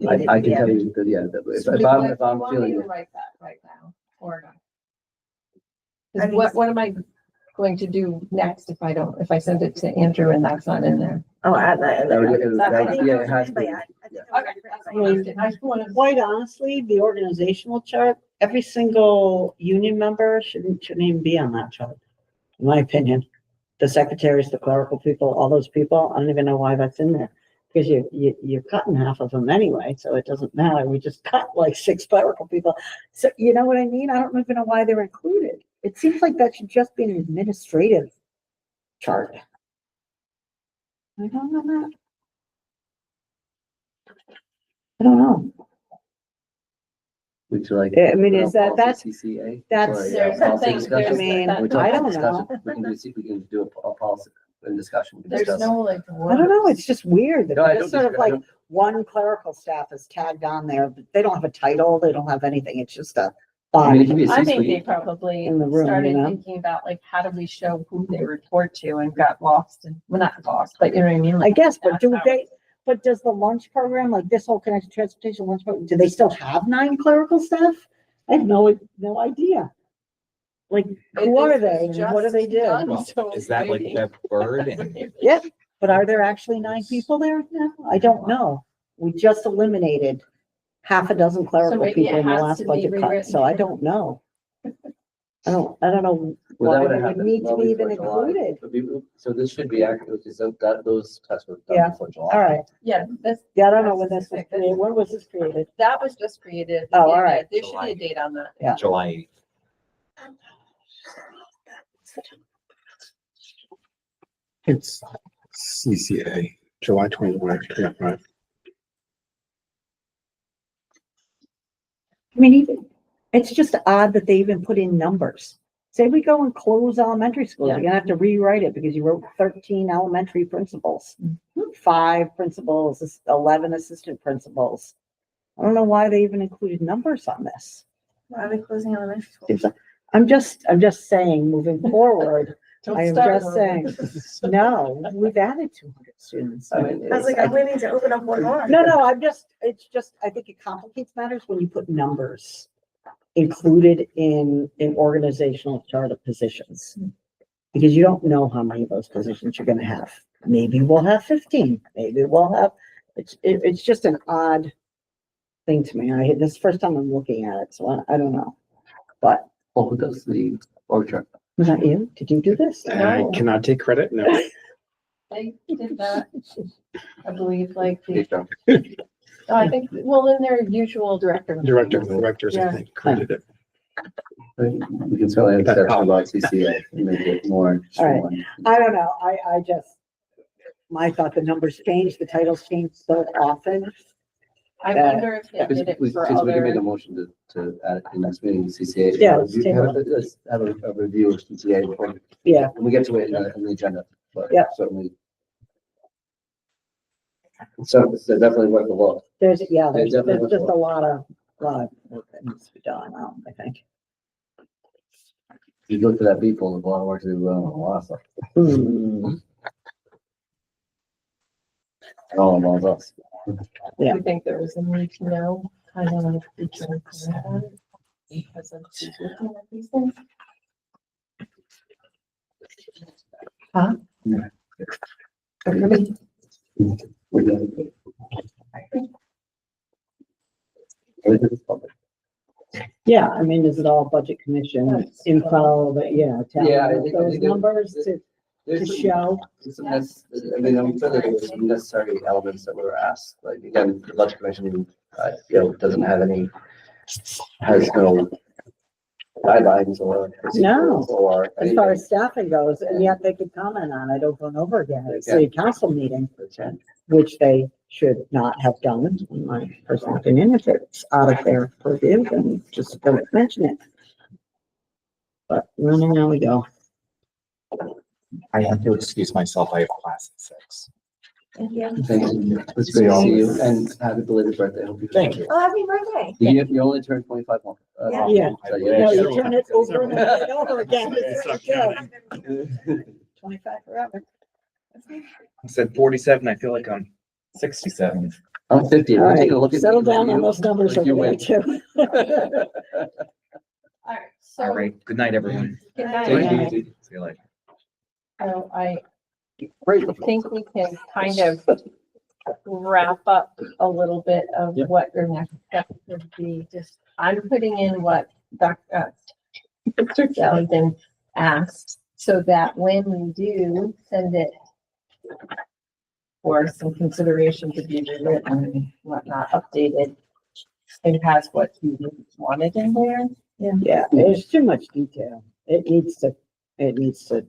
I can tell you that, yeah, that So if do I'm, you if I'm want me feeling to it. write that right now, or not? I 'Cause mean- what am I going to do next if I don't, if I send it to Andrew and that's not in there? Oh, add that. That would- that I would- think yeah, it it was has written to by be. Ed. I think it was Okay, written that's by what Ed. I did. I just wanted. Quite honestly, the organizational chart, every single union member shouldn't even be on that chart, in my opinion. The secretaries, the clerical people, all those people, I don't even know why that's in there. Cause you're cutting half of them anyway, so it doesn't matter. We just cut like 6 clerical people. So you know what I mean? I don't even know why they're included. It seems like that should just be an administrative chart. I don't know that. I don't know. Would you like? I mean, is that- that's- CCA? that's- Or, There's policy something, there's, discussion? I mean, We talk I about don't discussion. know. We can do, see if we can do a policy and discussion. there's Discuss. no like. I don't know. It's just weird that No, I it's don't sort of disagree. I like don't- one clerical staff is tagged on there, but they don't have a title. They don't have anything. It's just a I mean, it body. can be a I think they C-suite. probably In the room, started you know? thinking about like, how do we show who they report to and got lost and, well, not lost, but you know what I mean? I Like, guess, but do that's how- they, but does the lunch program, like this whole connected transportation lunch program, do they still have 9 clerical staff? I have no idea. Like, who are they and what do they do? Is that like the bird and Yeah, but are there actually 9 people there now? I don't know. We just eliminated half a dozen clerical maybe it people in the has last to be budget cut, rewritten. so I don't know. I don't know Well, why that would they have would happened need to well be before even July. included. So this should be accurate, because those tests were Yeah. done before July. All right, Yeah, this, yeah, I don't know when this was created. When was this created? that was just created. Oh, all right. There should be a date on that. Yeah. July 8th? It's CCA, July 21, 25. I mean, even, it's just odd that they even put in numbers. Say we go and close elementary schools, you're gonna have to rewrite it because you wrote 13 elementary principals, 5 principals, 11 assistant principals. I don't know why they even included numbers on this. Why are we closing elementary school? Seems like- I'm just saying, moving forward, Don't I am start just over. saying, no, we've added 200 students. I mean, I was like, I'm waiting to open up one more. No, it's just, I think it complicates matters when you put numbers included in an organizational chart of positions. Because you don't know how many of those positions you're gonna have. Maybe we'll have 15, maybe we'll have, it's just an odd thing to me. This is the first time I'm looking at it, so I don't know. But, well, who does the org chart? was that you? Did you do this? I cannot take credit, no. They did that, I believe, like, HR. I think, well, in their usual director. Directors, I Yeah. think, credited. We can certainly have a discussion about CCA and make it more. All right. streamlined. I don't know, I just, I thought the numbers changed, the titles changed so often. I wonder if they Because did it we, for because we can make a other, motion to add it in next meeting, CCA. Yeah, let's table Let's have a review of CCA before Yeah, when we get to it in the agenda, but Yeah. certainly. So it's definitely worth a look. there's just definitely a lot of work that needs to be done, I think. You look for that people, there's a lot of work to do, a lot of stuff. Hmm. It all involves us. Yeah. I think there was a need to know, kind of like. be transparent about it, because of who's looking at these things. Huh? Yeah. Everybody? We're done. Everything is public. Yeah, I mean, is it all budget commission info that, tell Yeah, I them think- those there- numbers to There's some- show? there's some I mean, I'm sure there's some necessary elements that were asked, like, again, the budget commission, doesn't have any, has no guidelines or. No. Or. As far as staffing goes, and yet they could comment on it over and over again at city council meeting, anything. which they should not have done, in my personal opinion, if it's out of their purview, then just don't mention it. But now we go. I have to excuse myself. I have class at 6. Thank you. Thank you. It's great to see you and happy belated birthday. Hope you. Thank you. Oh, happy birthday. You only turned 25 more. Yeah. Yeah. So No, you- you turn it over and over and over again. It's like, yeah, 25 forever. I said 47. I feel like I'm 67. I'm 50. All We're right, taking a look at. settle down on those numbers Like you over there win. too. All right, so. All right. Good night, everyone. Good Night. night. Take it easy. See you later. So I think we can kind of wrap up a little bit of Yep. what your next step would be. Just, I'm putting in what Dr. Galligan asked, so that when we do send it for some consideration to be rewritten and whatnot, updated. It has what you wanted in there. Yeah, there's too much detail. It needs to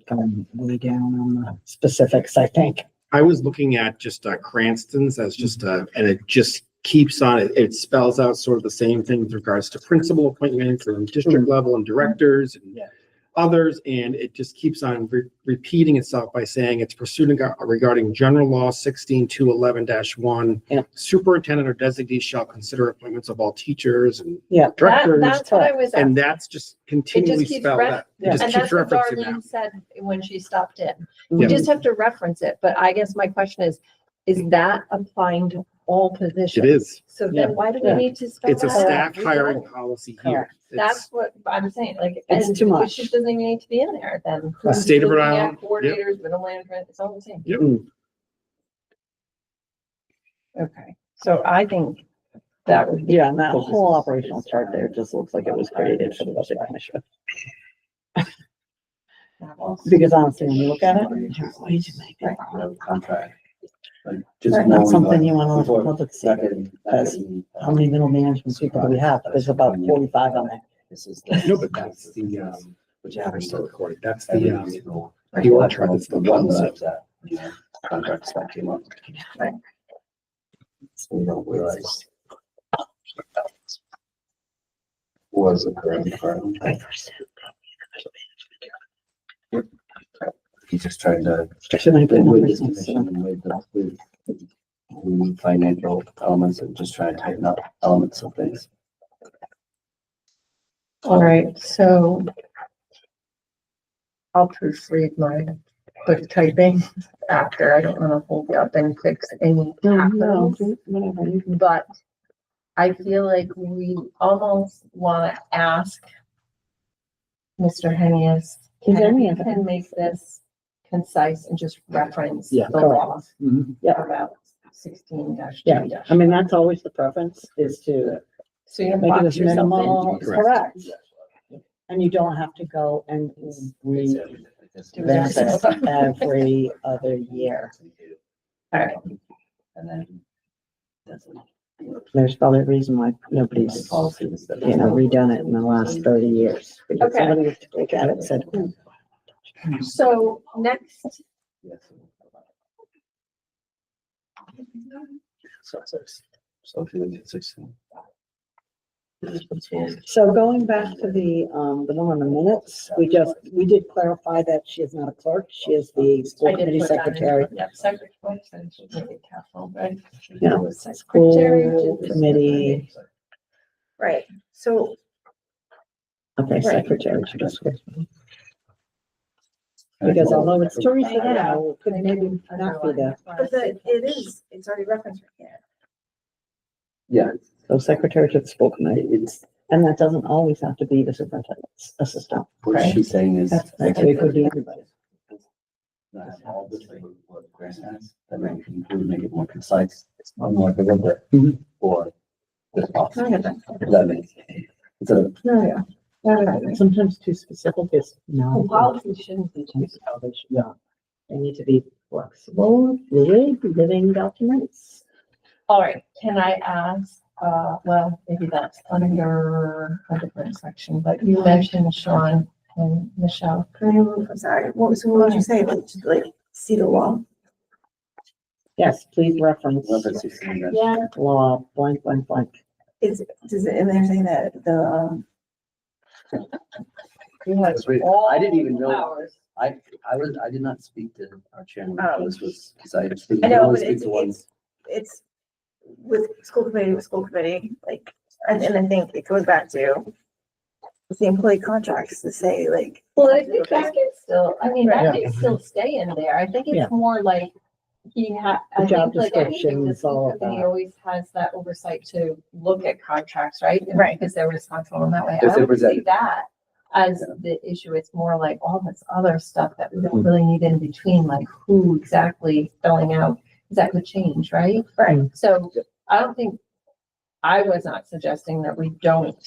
come way down on the specifics, I think. I was looking at just Cranston's as just and it just keeps on, it spells out sort of the same thing with regards to principal appointments and district level and directors and Yeah. others, and it just keeps on repeating itself by saying it's pursued regarding general law 16-211-1. Yeah. Superintendent or designee shall consider appointments of all teachers and Yeah. directors, That's what I was. and that's just continually keeps spelled ref- out. yeah. It just And keeps that's what referencing Darlene that. said when she stopped in. We Yeah. just have to reference it, but I guess my question is that applying to all positions? It is. So Yeah. then why do we Yeah. need to spell It's a that out? staff We hiring don't. policy here. Correct. That's what I'm saying, like. It's and too Which much. just doesn't even need to be in there then. The state of Rhode Looking at Island, yep. Coordinators, middle management, it's all the same. Yep. Okay, so I think that would be. Yeah, and that whole operational chart there just looks like it was created for the budget commission. Because honestly, when you look at it, there's way too many people. Contract. Like, just That's knowing something what- you wanna let the before public see. second- Because How many middle management people do we have? There's about 45 on there. This is No, but that's the, which yeah, we're happens still to recording. That's every the, single. the org chart that's the one policy. that, you know, contracts that came up. So we don't realize. Was the correct part. He's just trying to. Too many people. With his commission and with the financial elements and just trying to tighten up elements of things. All right, so I'll proofread my quick typing after. I don't want to hold you up and fix any capitals. Whatever. But I feel like we almost want to ask Mr. Hennius, can make this concise and just reference Yeah, the law Yeah, about 16-2. yeah. I mean, that's always the preference is to So you make it box as yourself in. minimal, Correct. correct. And you don't have to go and revamp it every other year. All right. And then. There's probably a reason why nobody's, redone it in the last 30 years. Because Okay. somebody would look at it and said, "Hmm, So next, So if you look at 16. So going back to the one on the minutes, we did clarify that she is not a clerk. She is the school I did committee put that in. secretary. Yep, secretary, so it should make it capital, right? Yeah. Secretary. School committee, Right, so, okay, secretary. should just go. Because although it's Teresa now, it could maybe not be that. but it's already referenced right here. Yeah, So secretary to the school committee, and that doesn't always have to be the superintendent's assistant. what she's saying is. It could be anybody. Not all the way what Grant has, that might include, make it more concise. It's not more of a little bit or this policy. That makes. It's a, No, yeah. Sometimes too specific is Well, no. policy shouldn't be too. Yeah. They need to be flexible, fluid, living documents. All right, can I ask, well, maybe that's under a different section, but you mentioned Sean and Michelle. I'm sorry, what would you say, like, see the law? Yes, please reference number 16, that's- Yeah. law blank, blank, blank. Does it, and they're saying that You had That's weird. all I didn't even know. powers. I did not speak to our chairman. Oh. This was, because I speak. I know, only but speak to one. it's with school committee, like, and I think it goes back to the employee contracts to say, like, Well, I think that can still, I mean, that Yeah. can still stay in there. I think Yeah. it's more like I The job think like anything, description the is all school of committee that. always has that oversight to look at contracts, right? And Right. Because they're responsible in that way. Because I it would see was that as the issue. It's more like all this other stuff that we don't really need in between, like who exactly filling out, because that could change, right? right, So I don't think, I was not suggesting that we don't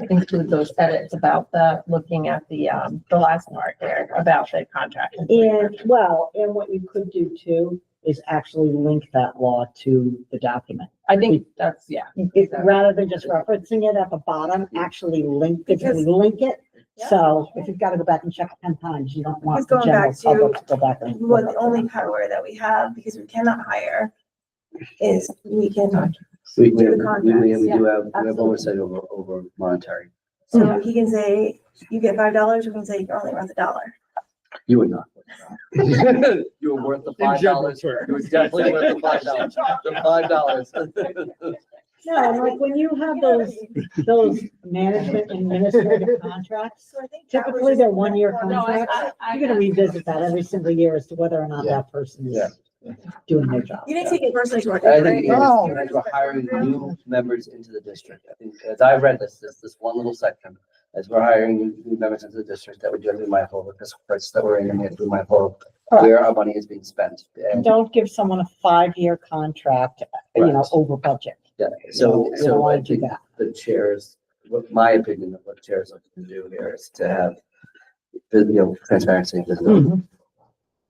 include those edits about looking at the last part there about the contract. And, well, and what you could do too is actually link that law to the document. I think that's, yeah. It, rather than just referencing it at the bottom, actually physically link it. So if you've got to go back and check 10 times, you don't want It's the going general back to public to go back and. What the only power that we have, because we cannot hire, is we can, We Do the do contracts, have oversight over monetary. so he can say, you get $5, we can say you're only worth $1. You would not. You were worth the In general $5. terms. You were definitely worth the $5. The $5. No, and like when you have those management and administrative contracts, So I think that was typically just- they're 1-year No, contracts. You're gonna revisit that every single year as to whether or not Yeah. that person Yeah. is doing their job. You didn't take it personally to work, I think, right? as we're hiring new members into the district, I think, as I read this one little section, as we're hiring new members into the district, that we do have to be mindful of the fiscal crisis that we're in, and we have to be mindful of where our money is being spent. And, Don't give someone a 5-year contract, Right. over budget. yeah, You so, don't so I wanna do think that. the chairs, my opinion of what chairs are looking to do here is to have, transparency and visibility.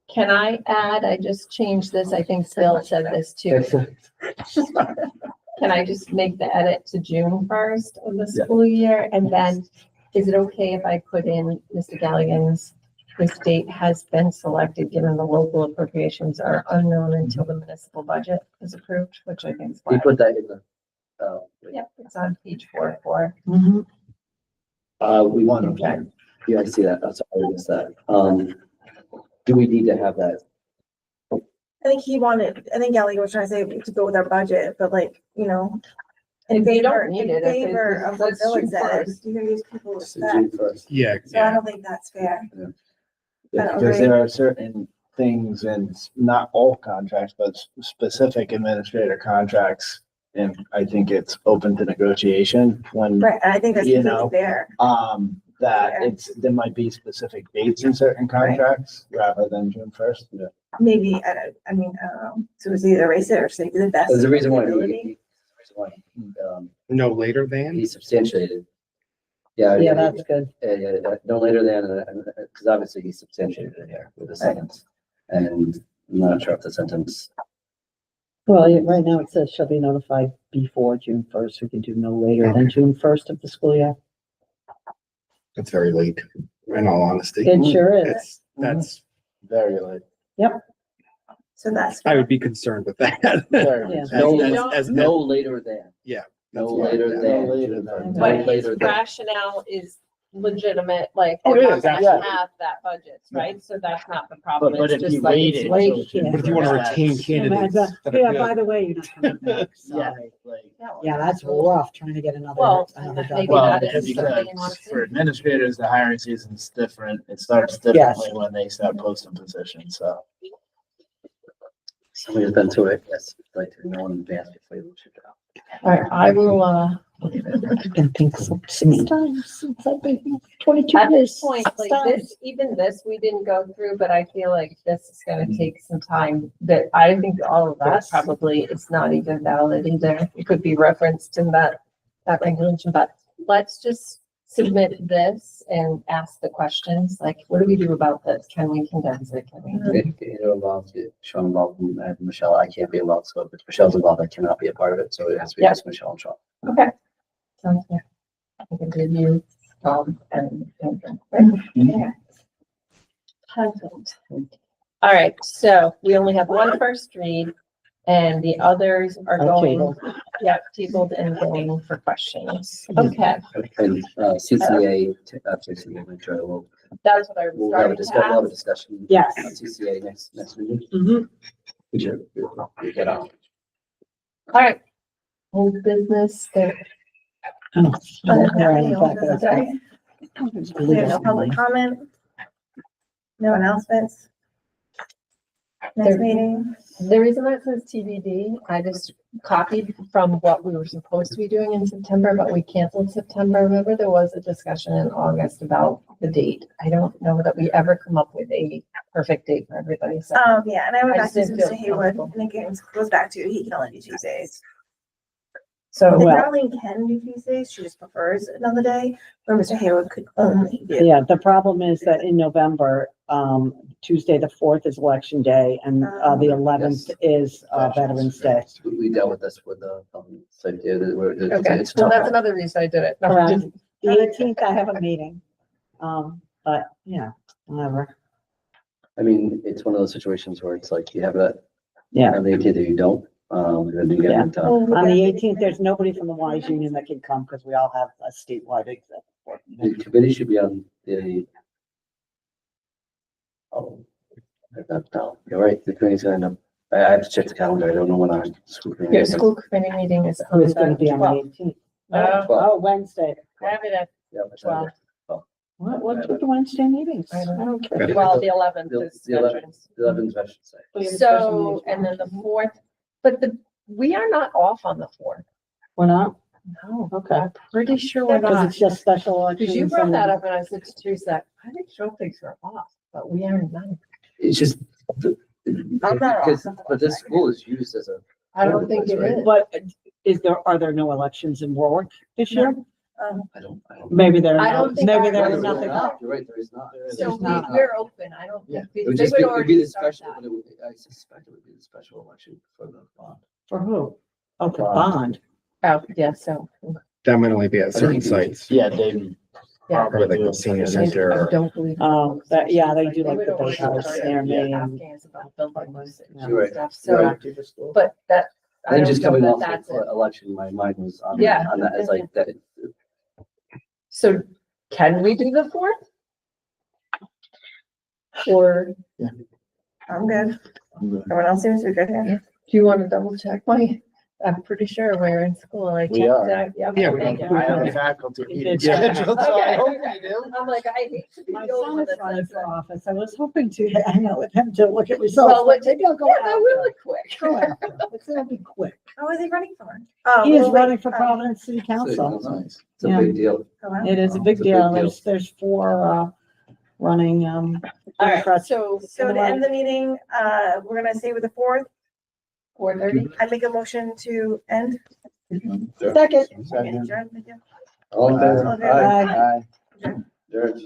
Can I add, I just changed this, I think Bill said this too. Can I just make the edit to June 1st of the Yeah. school year? And then, is it okay if I put in Mr. Galligan's, this date has been selected, given the local appropriations are unknown until the municipal budget is approved, which I think is You fine. put that in the, Yep, it's on page 4. we want to, yeah, I see that, I'm sorry, I missed that. Do we need to have that? I think Ellie was trying to say to go with our budget, but like, in If you don't favor, need in it, if it- favor of what let's Bill had shoot said, first. you can use people with Just that. June 1st. Yeah. So I don't think that's fair. I don't Because agree. there are certain things and not all contracts, but specific administrator contracts. And I think it's open to negotiation when, Right, and I think that's You completely know, fair. that Yeah. there might be specific dates in certain contracts rather than June 1st. Maybe, I don't know. So it's either erase it or say do the best. There's a reason why ability. No later than? he substantiated. Yeah. Yeah, that's good. No later than, because obviously he substantiated it here with the sentence. And I'm not sure if the sentence, Well, right now it says shall be notified before June 1st. We can do no later than June 1st of the school year. That's very late, in all honesty. It sure is. That's, Very late. So that's. I would be concerned with that. Very Yeah. late. As- no later than. Yeah. No That's later fine. than. No later June than. 1st. No But his later than. rationale is legitimate, like, Oh, they're it not is, gonna absolutely. have that budget, right? So that's not the problem. But It's if just you like wait it's it. late. until June But if you want to 1st, retain that's- candidates. that are Yeah, good. by the way, you're not coming back. Yeah, Sorry. like, Yeah, that's rough trying to get another Well, job. maybe well, that is something you want because to for see. administrators, the hiring season's different. It starts differently when they start posting positions, so. Somebody's been through it, yes, like to know in advance before you lose your job. All right, I will, I've been thinking 6 times since I've been here, 22 at years. this point, like 6 times. this, even this, we didn't go through, but I feel like this is gonna take some time. That I think all of that probably is not even valid either. It could be referenced in that regulation, but let's just submit this and ask the questions, like, what do we do about this? Can we condense it? Can we? You're involved, Sean involved, and Michelle, I can't be involved, so if Michelle's involved, I cannot be a part of it, so it has to be Yeah. just Michelle and Sean. Okay. Sounds good. I can give you, and. Yeah. Perfect. All right, so we only have one first read and the others are going, tabled and going for questions. Okay, And, CCA, CCA, make sure that's what I was we'll have a starting to discussion, we'll have a ask. discussion. Yes. On CCA next meeting. Mhm. We should, we get on. All right. Old business there. Oh, Sorry. right, We have no public comment. No announcements. Next There- meeting. The reason that says TBD, I just copied from what we were supposed to be doing in September, but we canceled September. Remember, there was a discussion in August about the date. I don't know that we ever come up with a perfect date for everybody, so. Yeah, and I went I back just to didn't feel Mr. Haywood, comfortable. and again, goes back to, he can only do Tuesdays. So, And well- Darlene can do Tuesdays, she just prefers another day, where Mr. Hayward could only do. Yeah, the problem is that in November, Tuesday, the 4th is election day and, the 11th is, Veterans Day. We dealt with this with the, site there, where okay, it's well, tough. that's another reason I did it. No, Correct. just- The 18th, I have a meeting. But, yeah, whatever. I mean, it's one of those situations where it's like you have that, Yeah. on the 18th, you don't, then you get Yeah. it done. On the 18th, there's nobody from the Wise Union that can come because we all have a statewide exec. The committee should be on the. Oh. No, you're right, the committee's gonna, I have to check the calendar, I don't know when our school committee Your is. school committee meeting is on Who's gonna be on the 12th. 18th? Oh, Oh, Wednesday. have it at Yeah, but, 12. What's with the Wednesday meetings? I don't don't care. Well, the 11th The- is the 11th. veterans. The 11th, I should say. We have a special So, meeting. and then the 4th, but we are not off on the 4th. We're not? No, Okay. I'm pretty sure we're Because not. it's just special elections. Because you brought and- that up and I said to Teresa, I think she'll think we're off, but we are not. It's just. I'm not Because, awesome. but this school is used as a. I don't think it Right. is. But are there no elections in Warwick this year? I don't. Maybe there I are, don't think maybe our- there You're is right, nothing. You're right, there is not. So not. we're open. I don't Yeah, think. it would they just be, it would be already the start special, that. but it would, I suspect it would be the special election for the bond. For who? Oh, for Bond. bond. Oh, yeah, so. That might only be at certain sites, Yeah, David. Yeah. or like the senior center. I or- don't believe. Oh, that, yeah, they do They like would the already big house start near me and. Afghans about building usage Yeah. You're right. and stuff, You're so, right. but that. I And don't just know coming that off that's the it. election, my mind was on, Yeah. on that, it's like that. So can we do the 4th? Or I'm good. Everyone else seems to be good here. do you want to double check my, I'm pretty sure we're in school. I We checked are. that. Yeah. Yeah, we thank don't- you. I have a faculty You meeting did, yeah. scheduled, so I Okay. hope we do. I'm like, I hate to be My the only son one is that running says for that. office. I was hoping to hang out with him to look at results. Well, but maybe I'll go Yeah, after. really quick. Go after. It'll be quick. How is he running for? Oh, He is well, running wait, for Providence City Council. It's a Yeah. big deal. oh, wow. It is a big It's a big deal. deal. There's 4, running, All right, Democrats. so So to end the meeting, we're gonna stay with the 4th. 4:30. I make a motion to end. Second. Second. Adjourn, thank you. All in favor? All in favor? Aye. Aye. George.